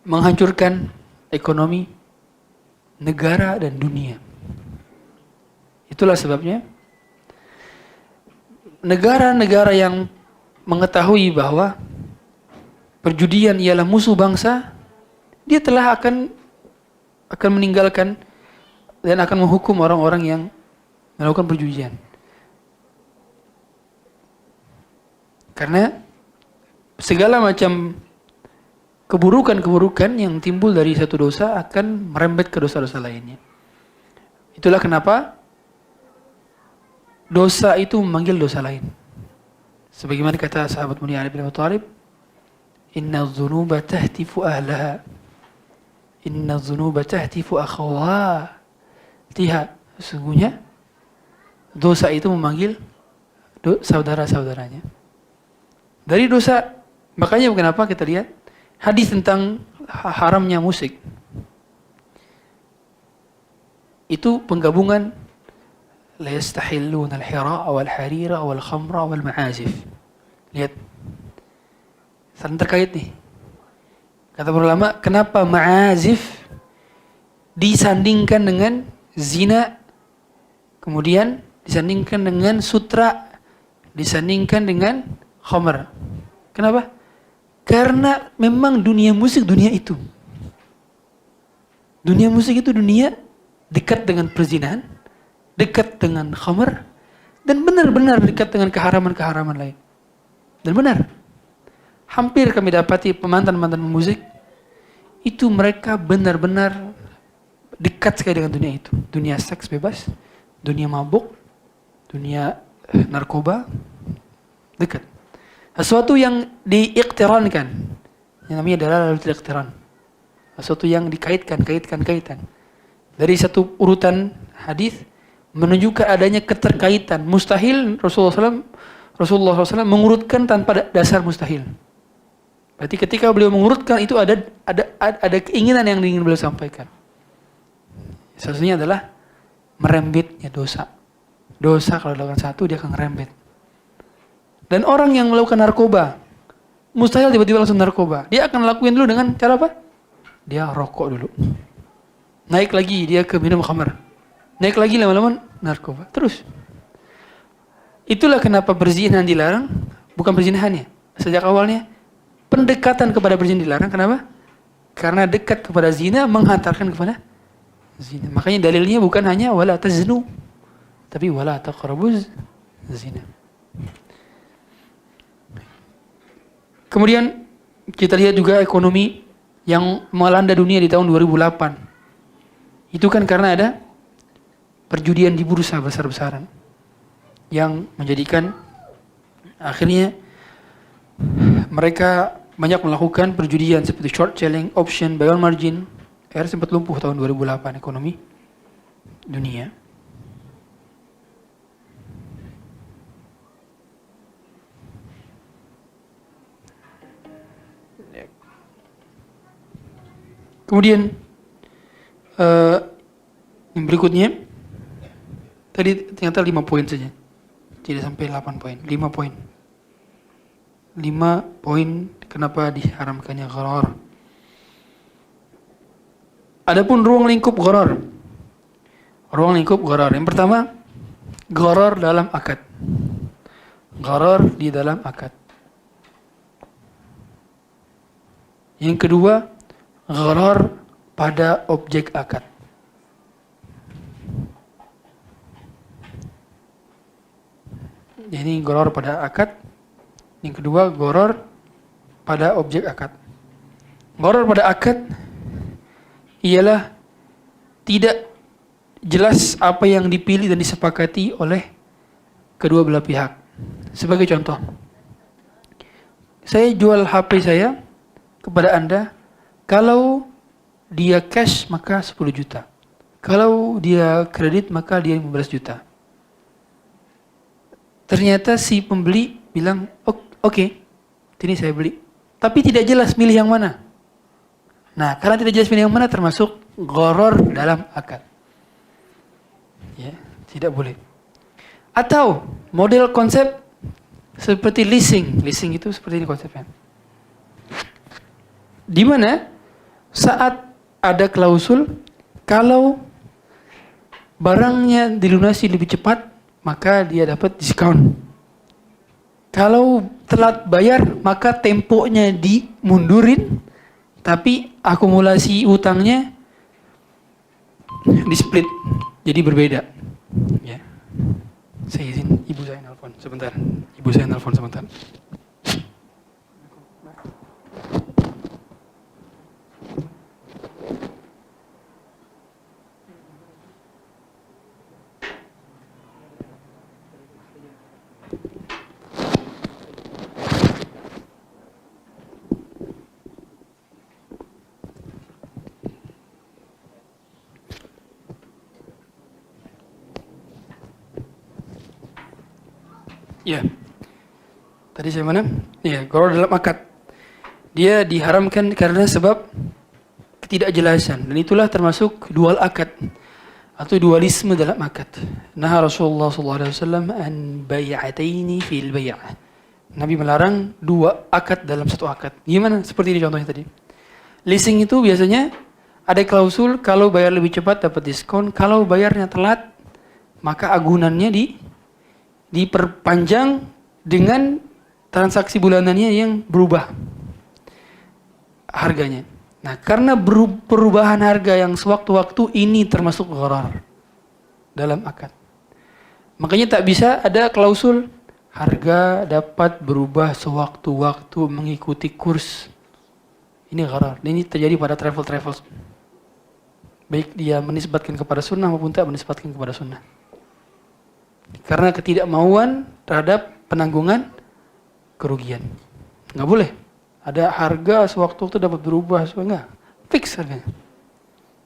menghancurkan ekonomi negara dan dunia. Itulah sebabnya negara-negara yang mengetahui bahwa perjudian ialah musuh bangsa, dia telah akan meninggalkan dan akan menghukum orang-orang yang melakukan perjudian. Karena segala macam keburukan-keburukan yang timbul dari satu dosa akan merembet ke dosa-dosa lainnya. Itulah kenapa dosa itu memanggil dosa lain. Sebagaimana kata sahabat mulia Ali bin Abi Thalib, Inna dzunuba tahtifu ahlaha. Inna dzunuba tahtifu akhawatiha. Sesungguhnya dosa itu memanggil saudara-saudaranya. Dari dosa, makanya kenapa kita lihat hadis tentang haramnya musik. Itu penggabungan la yastahilluna al-hira'a wal harira wal khamra wal ma'azif. Lihat. Saling terkait nih. Kata para ulama, kenapa ma'azif disandingkan dengan zina, kemudian disandingkan dengan sutra, disandingkan dengan khamar. Kenapa? Karena memang dunia musik dunia itu. Dunia musik itu dunia dekat dengan perzinahan, dekat dengan khamar, dan benar-benar dekat dengan keharaman-keharaman lain. Dan benar. Hampir kami dapati pemantan-pemantan musik itu mereka benar-benar dekat sekali dengan dunia itu. Dunia seks bebas, dunia mabuk, dunia narkoba, dekat. Sesuatu yang diiktirankan, yang namanya adalah iktiran. Sesuatu yang dikaitkan. Dari satu urutan hadis menunjukkan adanya keterkaitan. Mustahil Rasulullah SAW mengurutkan tanpa dasar mustahil. Berarti ketika beliau mengurutkan itu ada keinginan yang ingin beliau sampaikan. Satunya adalah merembetnya dosa. Dosa kalau dilakukan satu dia akan merembet. Dan orang yang melakukan narkoba, mustahil tiba-tiba langsung narkoba. Dia akan lakuin dulu dengan cara apa? Dia rokok dulu. naik lagi dia ke minum khamar, naik lagi lama-lama narkoba, terus. Itulah kenapa perzinahan dilarang, bukan perzinahannya. Sejak awalnya pendekatan kepada perzinahan dilarang. Kenapa? Karena dekat kepada zina menghantarkan kepada zina. Makanya dalilnya bukan hanya wala taznu, tapi wala taqrabuz zina. Kemudian kita lihat juga ekonomi yang melanda dunia di tahun 2008. Itu kan karena ada perjudian di bursa besar-besaran yang menjadikan akhirnya mereka banyak melakukan perjudian seperti short selling, option, buy on margin. Sempat lumpuh tahun 2008 ekonomi dunia. Kemudian yang berikutnya tadi ternyata 5 poin saja. Tidak sampai 8 poin, 5 poin. 5 poin kenapa diharamkannya gharar. Adapun ruang lingkup gharar. Ruang lingkup gharar. Yang pertama, gharar dalam akad. Gharar di dalam akad. Yang kedua, gharar pada objek akad. Ini gharar pada akad. Yang kedua, gharar pada objek akad. Gharar pada akad ialah tidak jelas apa yang dipilih dan disepakati oleh kedua belah pihak. Sebagai contoh, saya jual HP saya kepada Anda, kalau dia cash maka 10 juta. Kalau dia kredit maka dia 15 juta. Ternyata si pembeli bilang, oke, ini saya beli. Tapi tidak jelas milih yang mana. Nah, karena tidak jelas milih yang mana termasuk gharar dalam akad. Ya, tidak boleh. Atau model konsep seperti leasing. Leasing itu seperti ini konsepnya. Di mana saat ada klausul, kalau barangnya dilunasi lebih cepat, maka dia dapat diskon. Kalau telat bayar, maka temponya dimundurin, tapi akumulasi utangnya di split, jadi berbeda. Ya. Saya izin, ibu saya nelfon sebentar. Ya. Tadi saya mana? Ya, gharar dalam akad. Dia diharamkan karena sebab ketidakjelasan, dan itulah termasuk dual akad atau dualisme dalam akad. Nah, Rasulullah SAW an bai'ataini fil bai'ah. Nabi melarang dua akad dalam satu akad. Gimana? Seperti ini contohnya tadi. Leasing itu biasanya ada klausul, kalau bayar lebih cepat dapat diskon, kalau bayarnya telat maka agunannya diperpanjang dengan transaksi bulanannya yang berubah harganya. Nah, karena perubahan harga yang sewaktu-waktu ini termasuk gharar dalam akad. Makanya tak bisa ada klausul harga dapat berubah sewaktu-waktu mengikuti kurs. Ini gharar. Ini terjadi pada travel. Baik dia menisbatkan kepada sunnah maupun tak menisbatkan kepada sunnah. Karena ketidakmauan terhadap penanggungan kerugian. Nggak boleh. Ada harga sewaktu itu dapat berubah, enggak. Fix harganya.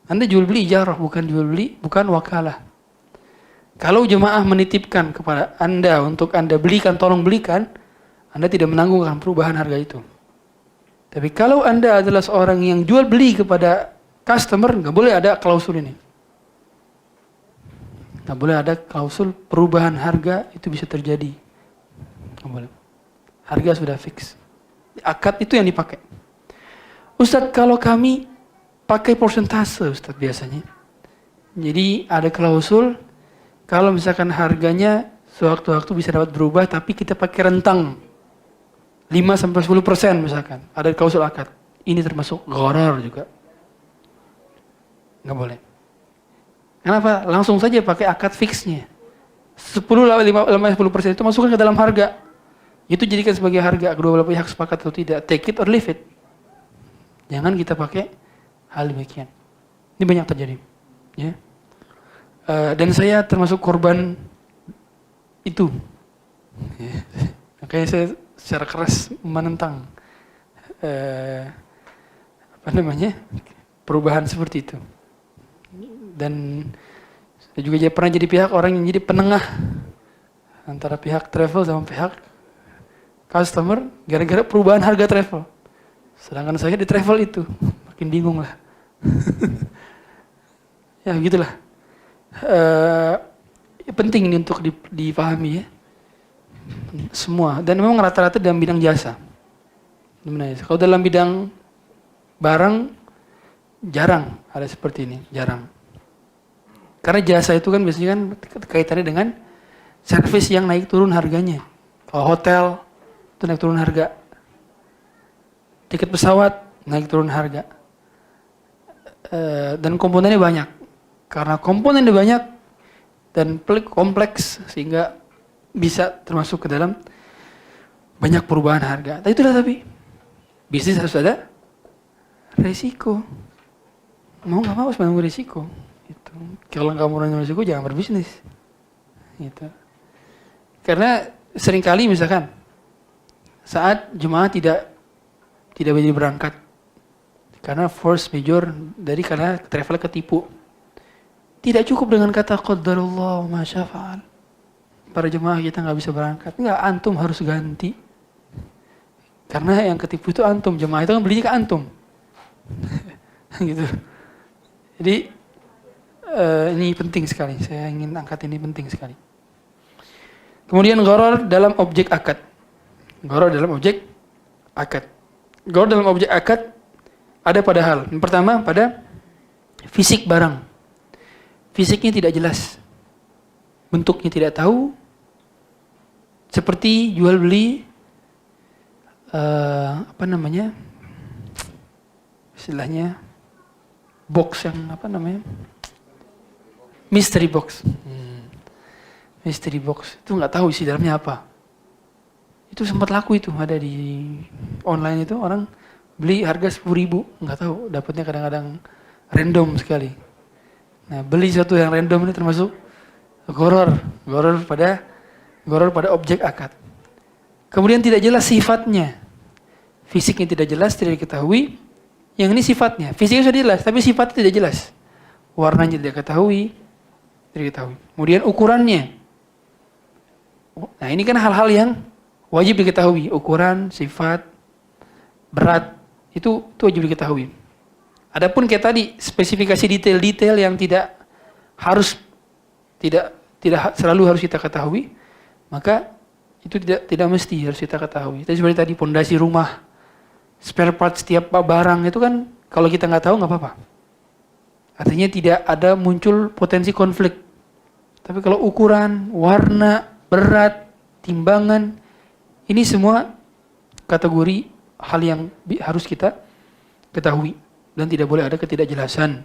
Anda jual beli ijarah, bukan jual beli, bukan wakalah. Kalau jemaah menitipkan kepada Anda untuk Anda belikan, tolong belikan, Anda tidak menanggungkan perubahan harga itu. Tapi kalau Anda adalah seorang yang jual beli kepada customer, nggak boleh ada klausul ini. Nggak boleh ada klausul perubahan harga, itu bisa terjadi. Nggak boleh. Harga sudah fix. Akad itu yang dipakai. Ustadz, kalau kami pakai persentase Ustaz biasanya. Jadi ada klausul kalau misalkan harganya sewaktu-waktu bisa dapat berubah tapi kita pakai rentang 5-10% misalkan. Ada klausul akad. Ini termasuk gharar juga. Nggak boleh. Kenapa? Langsung saja pakai akad fixnya. 10-10% itu masukkan ke dalam harga. Itu jadikan sebagai harga, kedua belah pihak sepakat atau tidak. Take it or leave it. Jangan kita pakai hal demikian. Ini banyak terjadi. Ya. Dan saya termasuk korban itu. Ya. Makanya saya secara keras menentang perubahan seperti itu. Dan saya juga pernah jadi pihak orang yang jadi penengah antara pihak travel sama pihak customer gara-gara perubahan harga travel. Sedangkan saya di travel itu makin bingung lah. Ya gitulah. Penting ini untuk dipahami ya. Semua. Dan memang rata-rata dalam bidang jasa. Kalau dalam bidang barang jarang ada seperti ini, jarang. Karena jasa itu kan biasanya kan kaitannya dengan servis yang naik turun harganya. Kalau hotel itu naik turun harga. Tiket pesawat naik turun harga. Dan komponennya banyak. Karena komponennya banyak dan kompleks sehingga bisa termasuk ke dalam banyak perubahan harga. Tapi bisnis harus ada resiko. Mau nggak mau harus menanggung resiko. Gitu. Kalau nggak mau menanggung resiko jangan berbisnis. Gitu. Karena seringkali misalkan saat jemaah tidak bisa berangkat karena force major karena travel ketipu. Tidak cukup dengan kata qadarullah ma syafa'al. Para jemaah kita nggak bisa berangkat. Enggak, antum harus ganti. Karena yang ketipu itu antum, jemaah itu kan belinya ke antum. Gitu. Jadi ini penting sekali. Saya ingin angkat ini penting sekali. Kemudian gharar dalam objek akad. Gharar dalam objek akad. Gharar dalam objek akad ada pada hal. Yang pertama pada fisik barang. Fisiknya tidak jelas. Bentuknya tidak tahu. Seperti jual beli istilahnya box yang mystery box. Mystery box itu nggak tahu isi dalamnya apa. Itu sempat laku itu, ada di online itu orang beli harga 10.000, nggak tahu dapatnya kadang-kadang random sekali. Nah, beli sesuatu yang random ini termasuk gharar pada objek akad. Kemudian tidak jelas sifatnya. Fisiknya tidak jelas, tidak diketahui. Yang ini sifatnya. Fisiknya sudah jelas, tapi sifatnya tidak jelas. Warnanya tidak diketahui. Kemudian ukurannya. Nah, ini kan hal-hal yang wajib diketahui. Ukuran, sifat, berat, itu wajib diketahui. Adapun kayak tadi, spesifikasi detail-detail yang tidak selalu harus kita ketahui, maka itu tidak mesti harus kita ketahui. Tapi seperti tadi pondasi rumah, spare part setiap barang itu kan kalau kita nggak tahu nggak apa-apa. Artinya tidak ada muncul potensi konflik. Tapi kalau ukuran, warna, berat, timbangan, ini semua kategori hal yang harus kita ketahui dan tidak boleh ada ketidakjelasan.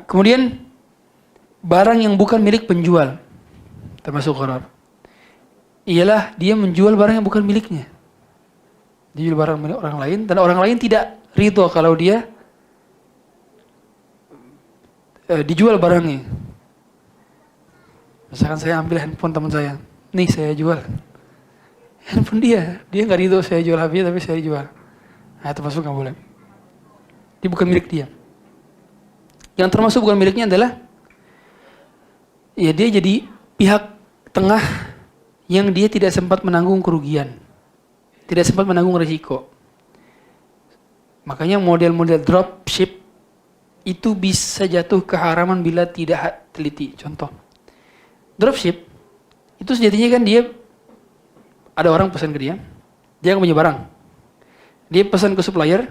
Kemudian barang yang bukan milik penjual termasuk gharar. Ialah dia menjual barang yang bukan miliknya. Dia jual barang milik orang lain dan orang lain tidak ridho kalau dia dijual barangnya. Misalkan saya ambil handphone teman saya, nih saya jual. Handphone dia nggak ridho saya jual habis tapi saya jual. Nah, itu masuk nggak boleh. Dia bukan milik dia. Yang termasuk bukan miliknya adalah ya dia jadi pihak tengah yang dia tidak sempat menanggung kerugian, tidak sempat menanggung risiko. Makanya model-model dropship itu bisa jatuh keharaman bila tidak teliti. Contoh, dropship itu sejatinya kan dia ada orang pesan ke dia akan punya barang. Dia pesan ke supplier,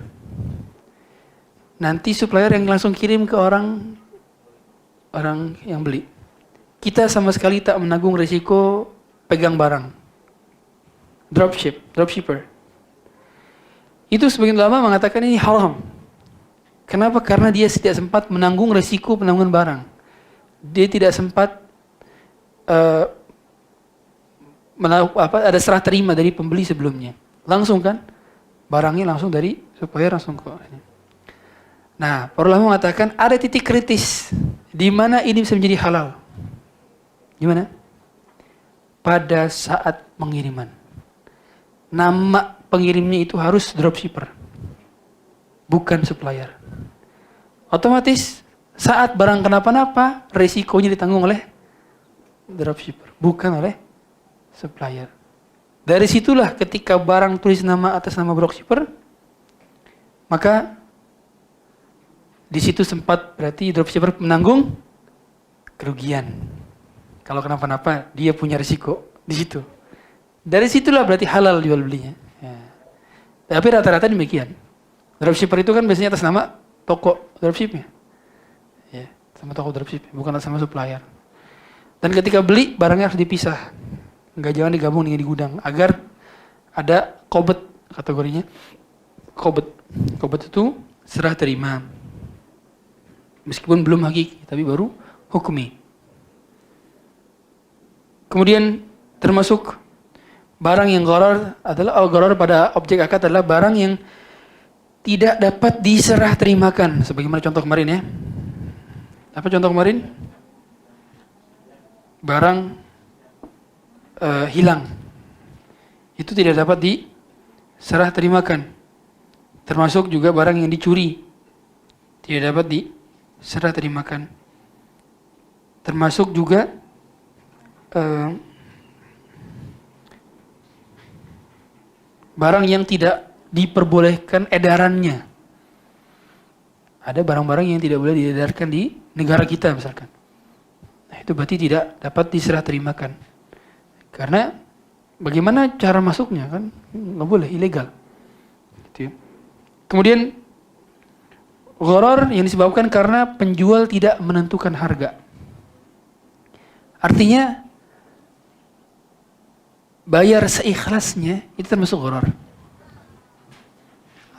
nanti supplier yang langsung kirim ke orang yang beli. Kita sama sekali tak menanggung risiko pegang barang. Dropshipper. Itu sebagian ulama mengatakan ini haram. Kenapa? Karena dia tidak sempat menanggung risiko penanggungan barang. Dia tidak sempat ada serah terima dari pembeli sebelumnya. Langsung kan? Barangnya langsung dari supplier langsung ke ini. Nah, para ulama mengatakan ada titik kritis di mana ini bisa menjadi halal. Gimana? Pada saat pengiriman. Nama pengirimnya itu harus dropshipper. Bukan supplier. Otomatis saat barang kenapa-napa, resikonya ditanggung oleh dropshipper, bukan oleh supplier. Dari situlah ketika barang tulis nama atas nama dropshipper, maka di situ sempat berarti dropshipper menanggung kerugian. Kalau kenapa-napa dia punya risiko di situ. Dari situlah berarti halal jual belinya. Ya. Tapi rata-rata demikian. Dropshipper itu kan biasanya atas nama toko dropshipnya. Ya, sama toko dropship, bukan atas nama supplier. Dan ketika beli barangnya harus dipisah. Jangan digabung dengan di gudang agar ada qobet kategorinya. Qobet itu serah terima. Meskipun belum hakiki, tapi baru hukmi. Kemudian termasuk barang yang gharar adalah gharar pada objek akad adalah barang yang tidak dapat diserah terimakan. Sebagaimana contoh kemarin ya. Apa contoh kemarin? Barang hilang. Itu tidak dapat diserah terimakan. Termasuk juga barang yang dicuri. Tidak dapat diserah terimakan. Termasuk juga barang yang tidak diperbolehkan edarannya. Ada barang-barang yang tidak boleh diedarkan di negara kita misalkan. Nah, itu berarti tidak dapat diserah terimakan. Karena bagaimana cara masuknya kan? Nggak boleh, ilegal. Gitu ya. Kemudian gharar yang disebabkan karena penjual tidak menentukan harga. Artinya bayar seikhlasnya itu termasuk gharar.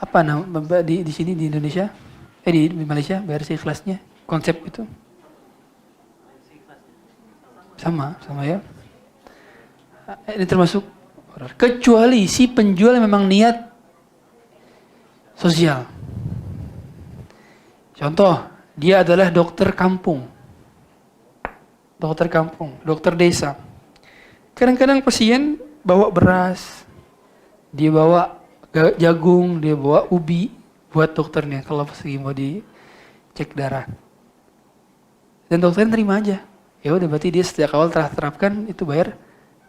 Apa nama di sini di Indonesia? Di Malaysia bayar seikhlasnya. Konsep itu sama ya. Ini termasuk gharar. Kecuali si penjual memang niat sosial. Contoh, dia adalah dokter kampung. Dokter desa. Kadang-kadang pasien bawa beras, dia bawa jagung, dia bawa ubi buat dokternya kalau pas lagi mau dicek darah. Dan dokternya terima aja. Ya udah berarti dia sejak awal telah terapkan itu bayar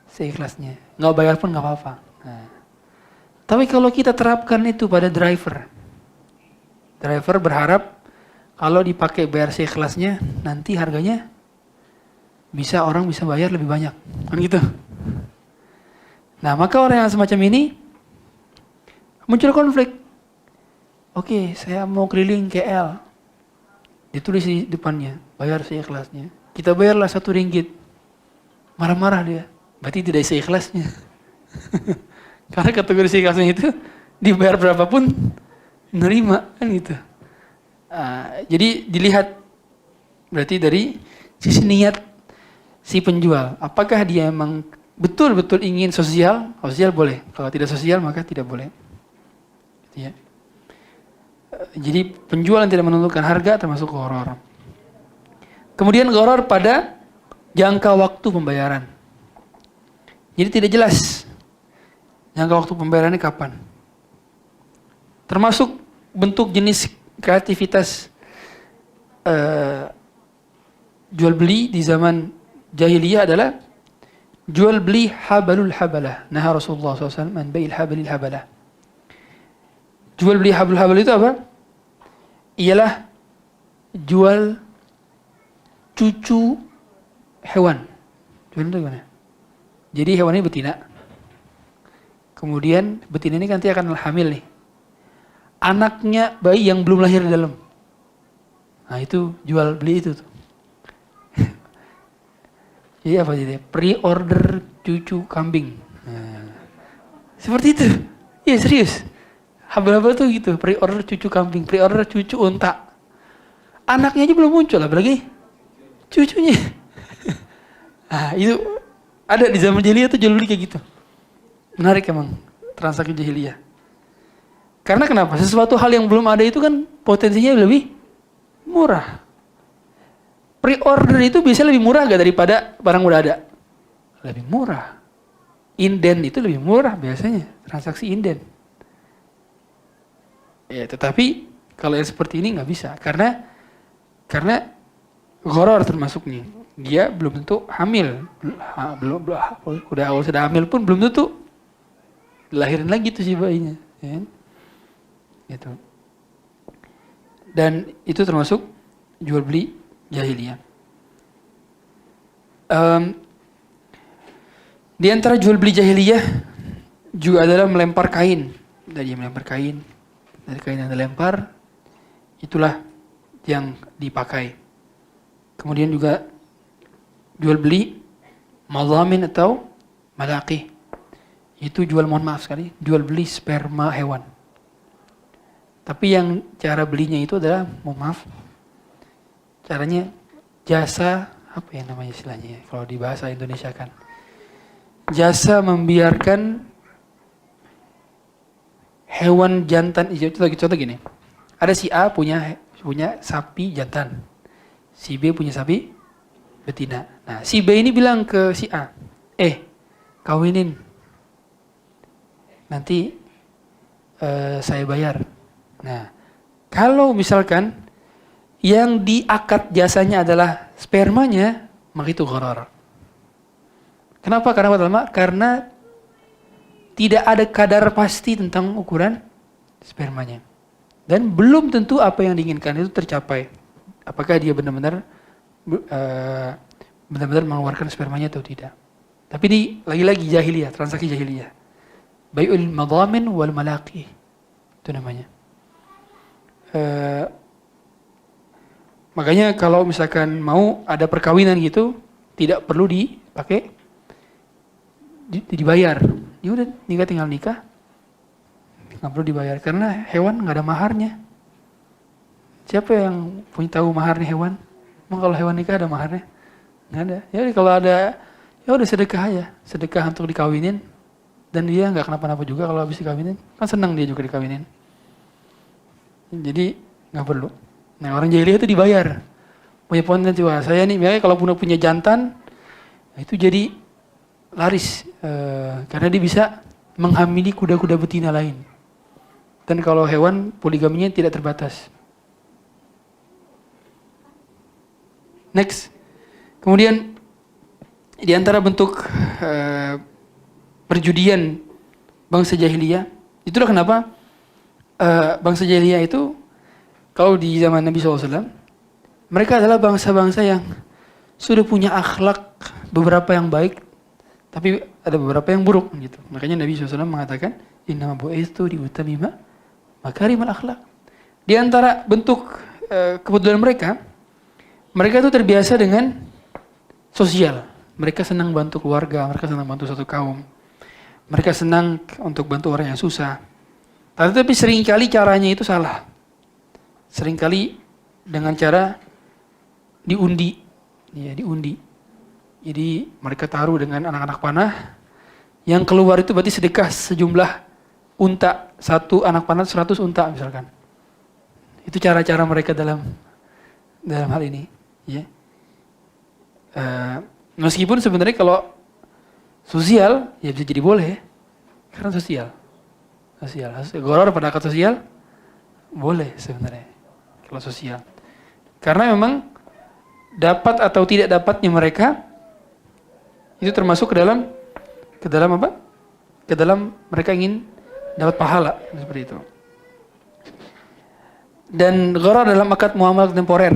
seikhlasnya. Nggak bayar pun nggak apa-apa. Nah. Tapi kalau kita terapkan itu pada driver berharap kalau dipakai bayar seikhlasnya nanti harganya orang bisa bayar lebih banyak. Kan gitu. Nah, maka orang yang semacam ini muncul konflik. Oke, saya mau keliling KL. Ditulis di depannya, bayar seikhlasnya. Kita bayarlah RM1. Marah-marah dia. Berarti tidak seikhlasnya. Karena kategori seikhlasnya itu dibayar berapapun nerima kan gitu. Jadi dilihat berarti dari sisi niat si penjual, apakah dia memang betul-betul ingin sosial boleh. Kalau tidak sosial maka tidak boleh. Gitu ya. Jadi penjual yang tidak menentukan harga termasuk gharar. Kemudian gharar pada jangka waktu pembayaran. Jadi tidak jelas jangka waktu pembayarannya kapan. Termasuk bentuk jenis kreativitas jual beli di zaman jahiliyah adalah jual beli habalul habalah. Nah Rasulullah SAW an bai'il habalil habalah. Jual beli habalul habalah itu apa? Ialah jual cucu hewan. Jual itu gimana? Jadi hewan ini betina. Kemudian betina ini nanti akan hamil nih. anaknya bayi yang belum lahir di dalam. Nah itu jual beli itu tuh. Jadi apa jadi? Pre-order cucu kambing. Nah, seperti itu. Iya serius. Habal-habal tuh gitu. Pre-order cucu kambing, pre-order cucu unta. Anaknya aja belum muncul, apalagi cucunya. Nah itu ada di zaman jahiliyah tuh jual beli kayak gitu. Menarik emang transaksi jahiliyah. Karena kenapa? Sesuatu hal yang belum ada itu kan potensinya lebih murah. Pre-order itu bisa lebih murah gak daripada barang udah ada? Lebih murah. Inden itu lebih murah biasanya, transaksi inden. Ya, tetapi kalau yang seperti ini nggak bisa karena gharar termasuknya. Dia belum tentu hamil, sudah hamil pun belum tentu lahirin lagi tuh si bayinya, ya. Gitu. Dan itu termasuk jual beli jahiliyah. Di antara jual beli jahiliyah juga adalah melempar kain. Dari melempar kain, dari kain yang dilempar, itulah yang dipakai. Kemudian juga jual beli madhamin atau malaqih. Itu jual, mohon maaf sekali, jual beli sperma hewan. Tapi yang cara belinya itu adalah, mohon maaf, caranya jasa, apa ya namanya istilahnya kalau di bahasa Indonesia kan, jasa membiarkan hewan jantan. Contoh gini, ada si A punya sapi jantan, si B punya sapi betina. Nah si B ini bilang ke si A, kawinin, nanti saya bayar. Nah kalau misalkan yang diakad jasanya adalah spermanya, maka itu gharar. Kenapa? Karena tidak ada kadar pasti tentang ukuran spermanya. Dan belum tentu apa yang diinginkan itu tercapai. Apakah dia benar-benar mengeluarkan spermanya atau tidak. Tapi ini lagi-lagi jahiliyah, transaksi jahiliyah. Bai'ul madhamin wal malaqih. Itu namanya. Makanya kalau misalkan mau ada perkawinan gitu, tidak perlu dibayar. Ya udah tinggal nikah, nggak perlu dibayar karena hewan nggak ada maharnya. Siapa yang punya tahu maharnya hewan? Emang kalau hewan nikah ada maharnya? Nggak ada. Ya kalau ada, ya udah sedekah aja, sedekah untuk dikawinin, dan dia nggak kenapa-napa juga kalau habis dikawinin, kan senang dia juga dikawinin. Jadi nggak perlu. Nah orang jahiliyah itu dibayar, punya potensi. Wah saya nih, kalau punya jantan, itu jadi laris karena dia bisa menghamili kuda-kuda betina lain. Dan kalau hewan poligaminya tidak terbatas. Next, kemudian di antara bentuk perjudian bangsa jahiliyah, itulah kenapa bangsa jahiliyah itu kalau di zaman Nabi SAW, mereka adalah bangsa-bangsa yang sudah punya akhlak beberapa yang baik, tapi ada beberapa yang buruk gitu. Makanya Nabi SAW mengatakan, innama bu'itsu liutammima makarimal akhlak. Di antara bentuk kepedulian mereka itu terbiasa dengan sosial. Mereka senang bantu keluarga, mereka senang bantu satu kaum. Mereka senang untuk bantu orang yang susah. Tapi seringkali caranya itu salah. Seringkali dengan cara diundi. Ya, diundi. Jadi mereka taruh dengan anak-anak panah. Yang keluar itu berarti sedekah sejumlah unta. Satu anak panah 100 unta misalkan. Itu cara-cara mereka dalam hal ini. Ya. Meskipun sebenarnya kalau sosial, ya bisa jadi boleh. Karena sosial. Gharar pada akad sosial, boleh sebenarnya. Kalau sosial. Karena memang dapat atau tidak dapatnya mereka, itu termasuk ke dalam apa? Ke dalam mereka ingin dapat pahala. Seperti itu. Dan gharar dalam akad muamalah temporer.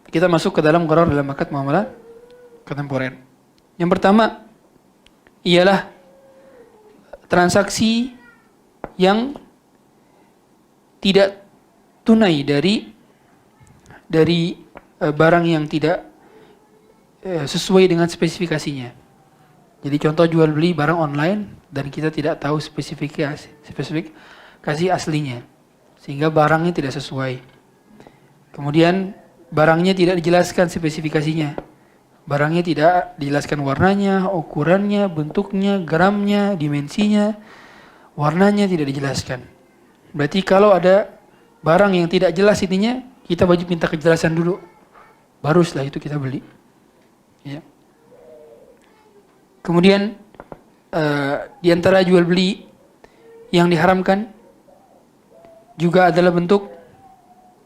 Kita masuk ke dalam gharar dalam akad muamalah kontemporer. Yang pertama ialah transaksi yang tidak tunai dari barang yang tidak sesuai dengan spesifikasinya. Jadi contoh jual beli barang online dan kita tidak tahu spesifikasi aslinya, sehingga barangnya tidak sesuai. Kemudian barangnya tidak dijelaskan spesifikasinya. Barangnya tidak dijelaskan warnanya, ukurannya, bentuknya, gramnya, dimensinya, warnanya tidak dijelaskan. Berarti kalau ada barang yang tidak jelas intinya, kita wajib minta kejelasan dulu. Baru setelah itu kita beli. Ya. Kemudian di antara jual beli yang diharamkan juga adalah bentuk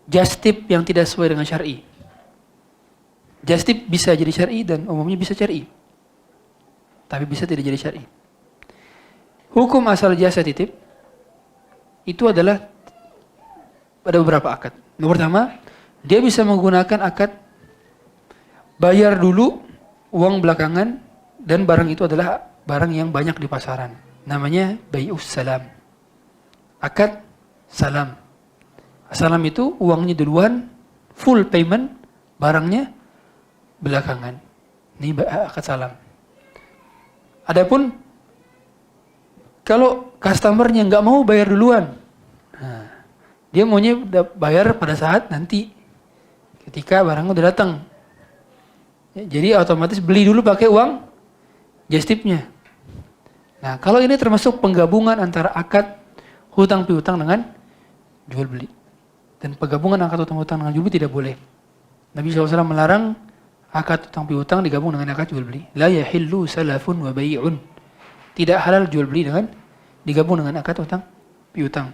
just tip yang tidak sesuai dengan syar'i. Just tip bisa jadi syar'i dan umumnya bisa syar'i, tapi bisa tidak jadi syar'i. Hukum asal jasa titip itu adalah ada beberapa akad. Yang pertama, dia bisa menggunakan akad bayar dulu, uang belakangan, dan barang itu adalah barang yang banyak di pasaran. Namanya bai'us salam. Akad salam. Salam itu uangnya duluan, full payment, barangnya belakangan. Ini akad salam. Adapun kalau customernya nggak mau bayar duluan, dia maunya bayar pada saat nanti ketika barangnya udah datang. Jadi otomatis beli dulu pakai uang just tipnya. Nah, kalau ini termasuk penggabungan antara akad hutang piutang dengan jual beli. Dan penggabungan akad hutang piutang dengan jual beli tidak boleh. Nabi SAW melarang akad hutang piutang digabung dengan akad jual beli. La yahillu salafun wa bai'un. Tidak halal jual beli dengan digabung dengan akad hutang piutang.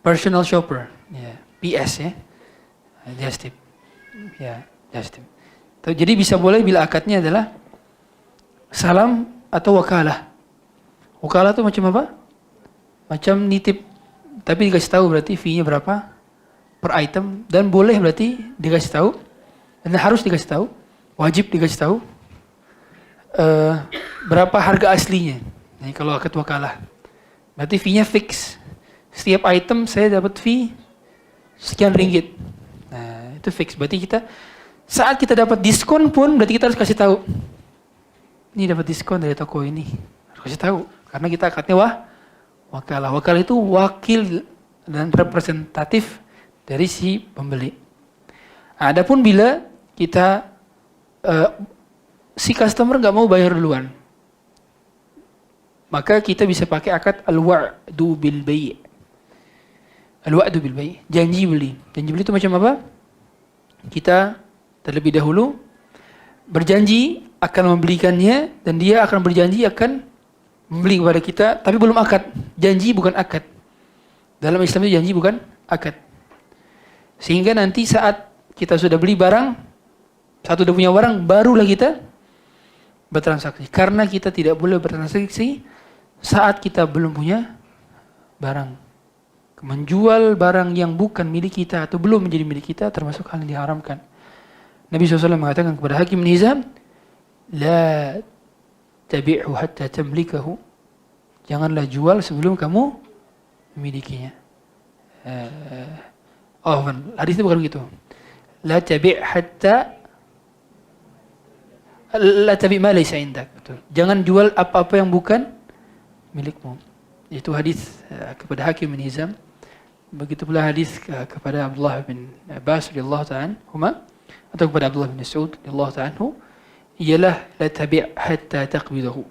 Personal shopper. Ya, PS ya. Just tip. Ya, just tip. Jadi bisa boleh bila akadnya adalah salam atau wakalah. Wakalah itu macam apa? Macam nitip, tapi dikasih tahu berarti fee-nya berapa per item, dan boleh berarti dikasih tahu, dan harus dikasih tahu, wajib dikasih tahu berapa harga aslinya. Nah, kalau akad wakalah, berarti fee-nya fix. Setiap item saya dapat fee sekian ringgit. Nah, itu fix. Berarti saat kita dapat diskon pun berarti kita harus kasih tahu. Ini dapat diskon dari toko ini. Harus kasih tahu. Karena kita akadnya wakalah. Wakalah itu wakil dan representatif dari si pembeli. Adapun bila kita si customer nggak mau bayar duluan, maka kita bisa pakai akad al-wa'du bil bai'. Al-wa'du bil bai', janji beli. Janji beli itu macam apa? Kita terlebih dahulu berjanji akan membelikannya, dan dia akan berjanji akan membeli kepada kita, tapi belum akad. Janji bukan akad. Dalam Islam itu janji bukan akad. Sehingga nanti saat kita sudah beli barang, satu udah punya barang, barulah kita bertransaksi. Karena kita tidak boleh bertransaksi saat kita belum punya barang. Menjual barang yang bukan milik kita atau belum menjadi milik kita termasuk hal yang diharamkan. Nabi SAW mengatakan kepada Hakim bin Hizam, la tabi'hu hatta tamlikahu. Janganlah jual sebelum kamu memilikinya. Hadis itu bukan begitu. La tabi' hatta la tabi' ma laysa indak. Jangan jual apa-apa yang bukan milikmu. Itu hadis kepada Hakim bin Hizam. Begitu pula hadis kepada Abdullah bin Abbas radhiyallahu ta'ala anhuma, atau kepada Abdullah bin Mas'ud radhiyallahu ta'ala anhu, ialah la tabi' hatta taqbidahu.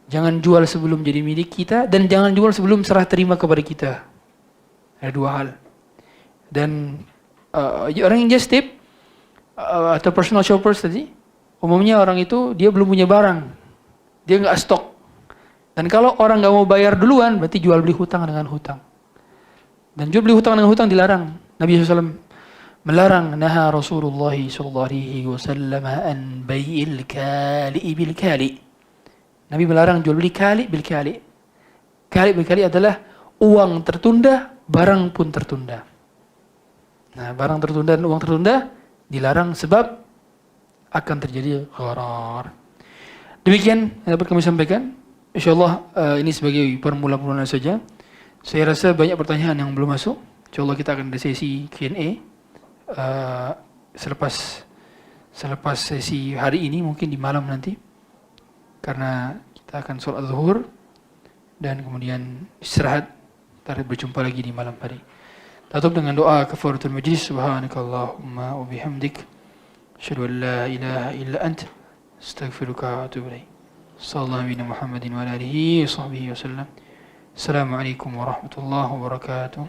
Jangan jual sebelum jadi milik kita, dan jangan jual sebelum serah terima kepada kita. Ada dua hal. Dan orang yang just tip atau personal shoppers tadi, umumnya orang itu dia belum punya barang, dia nggak stok. Dan kalau orang nggak mau bayar duluan, berarti jual beli hutang dengan hutang. Dan jual beli hutang dengan hutang dilarang. Nabi SAW melarang, naha Rasulullah SAW an bai'il kali'i bil kali'. Nabi melarang jual beli kali' bil kali'. Kali' bil kali' adalah uang tertunda, barang pun tertunda. Nah, barang tertunda dan uang tertunda dilarang sebab akan terjadi gharar. Demikian yang dapat kami sampaikan. Insyaallah ini sebagai permulaan saja. Saya rasa banyak pertanyaan yang belum masuk. Insyaallah kita akan ada sesi Q&A selepas sesi hari ini, mungkin di malam nanti. Karena kita akan sholat zuhur dan kemudian istirahat. Ntar berjumpa lagi di malam hari. Tutup dengan doa kafaratul majlis. Subhanakallahumma wa bihamdik, asyhadu an la ilaha illa anta, astaghfiruka wa atubu ilaik. Sallallahu alaihi Muhammadin wa alihi wa sahbihi wasallam. Assalamualaikum warahmatullahi wabarakatuh.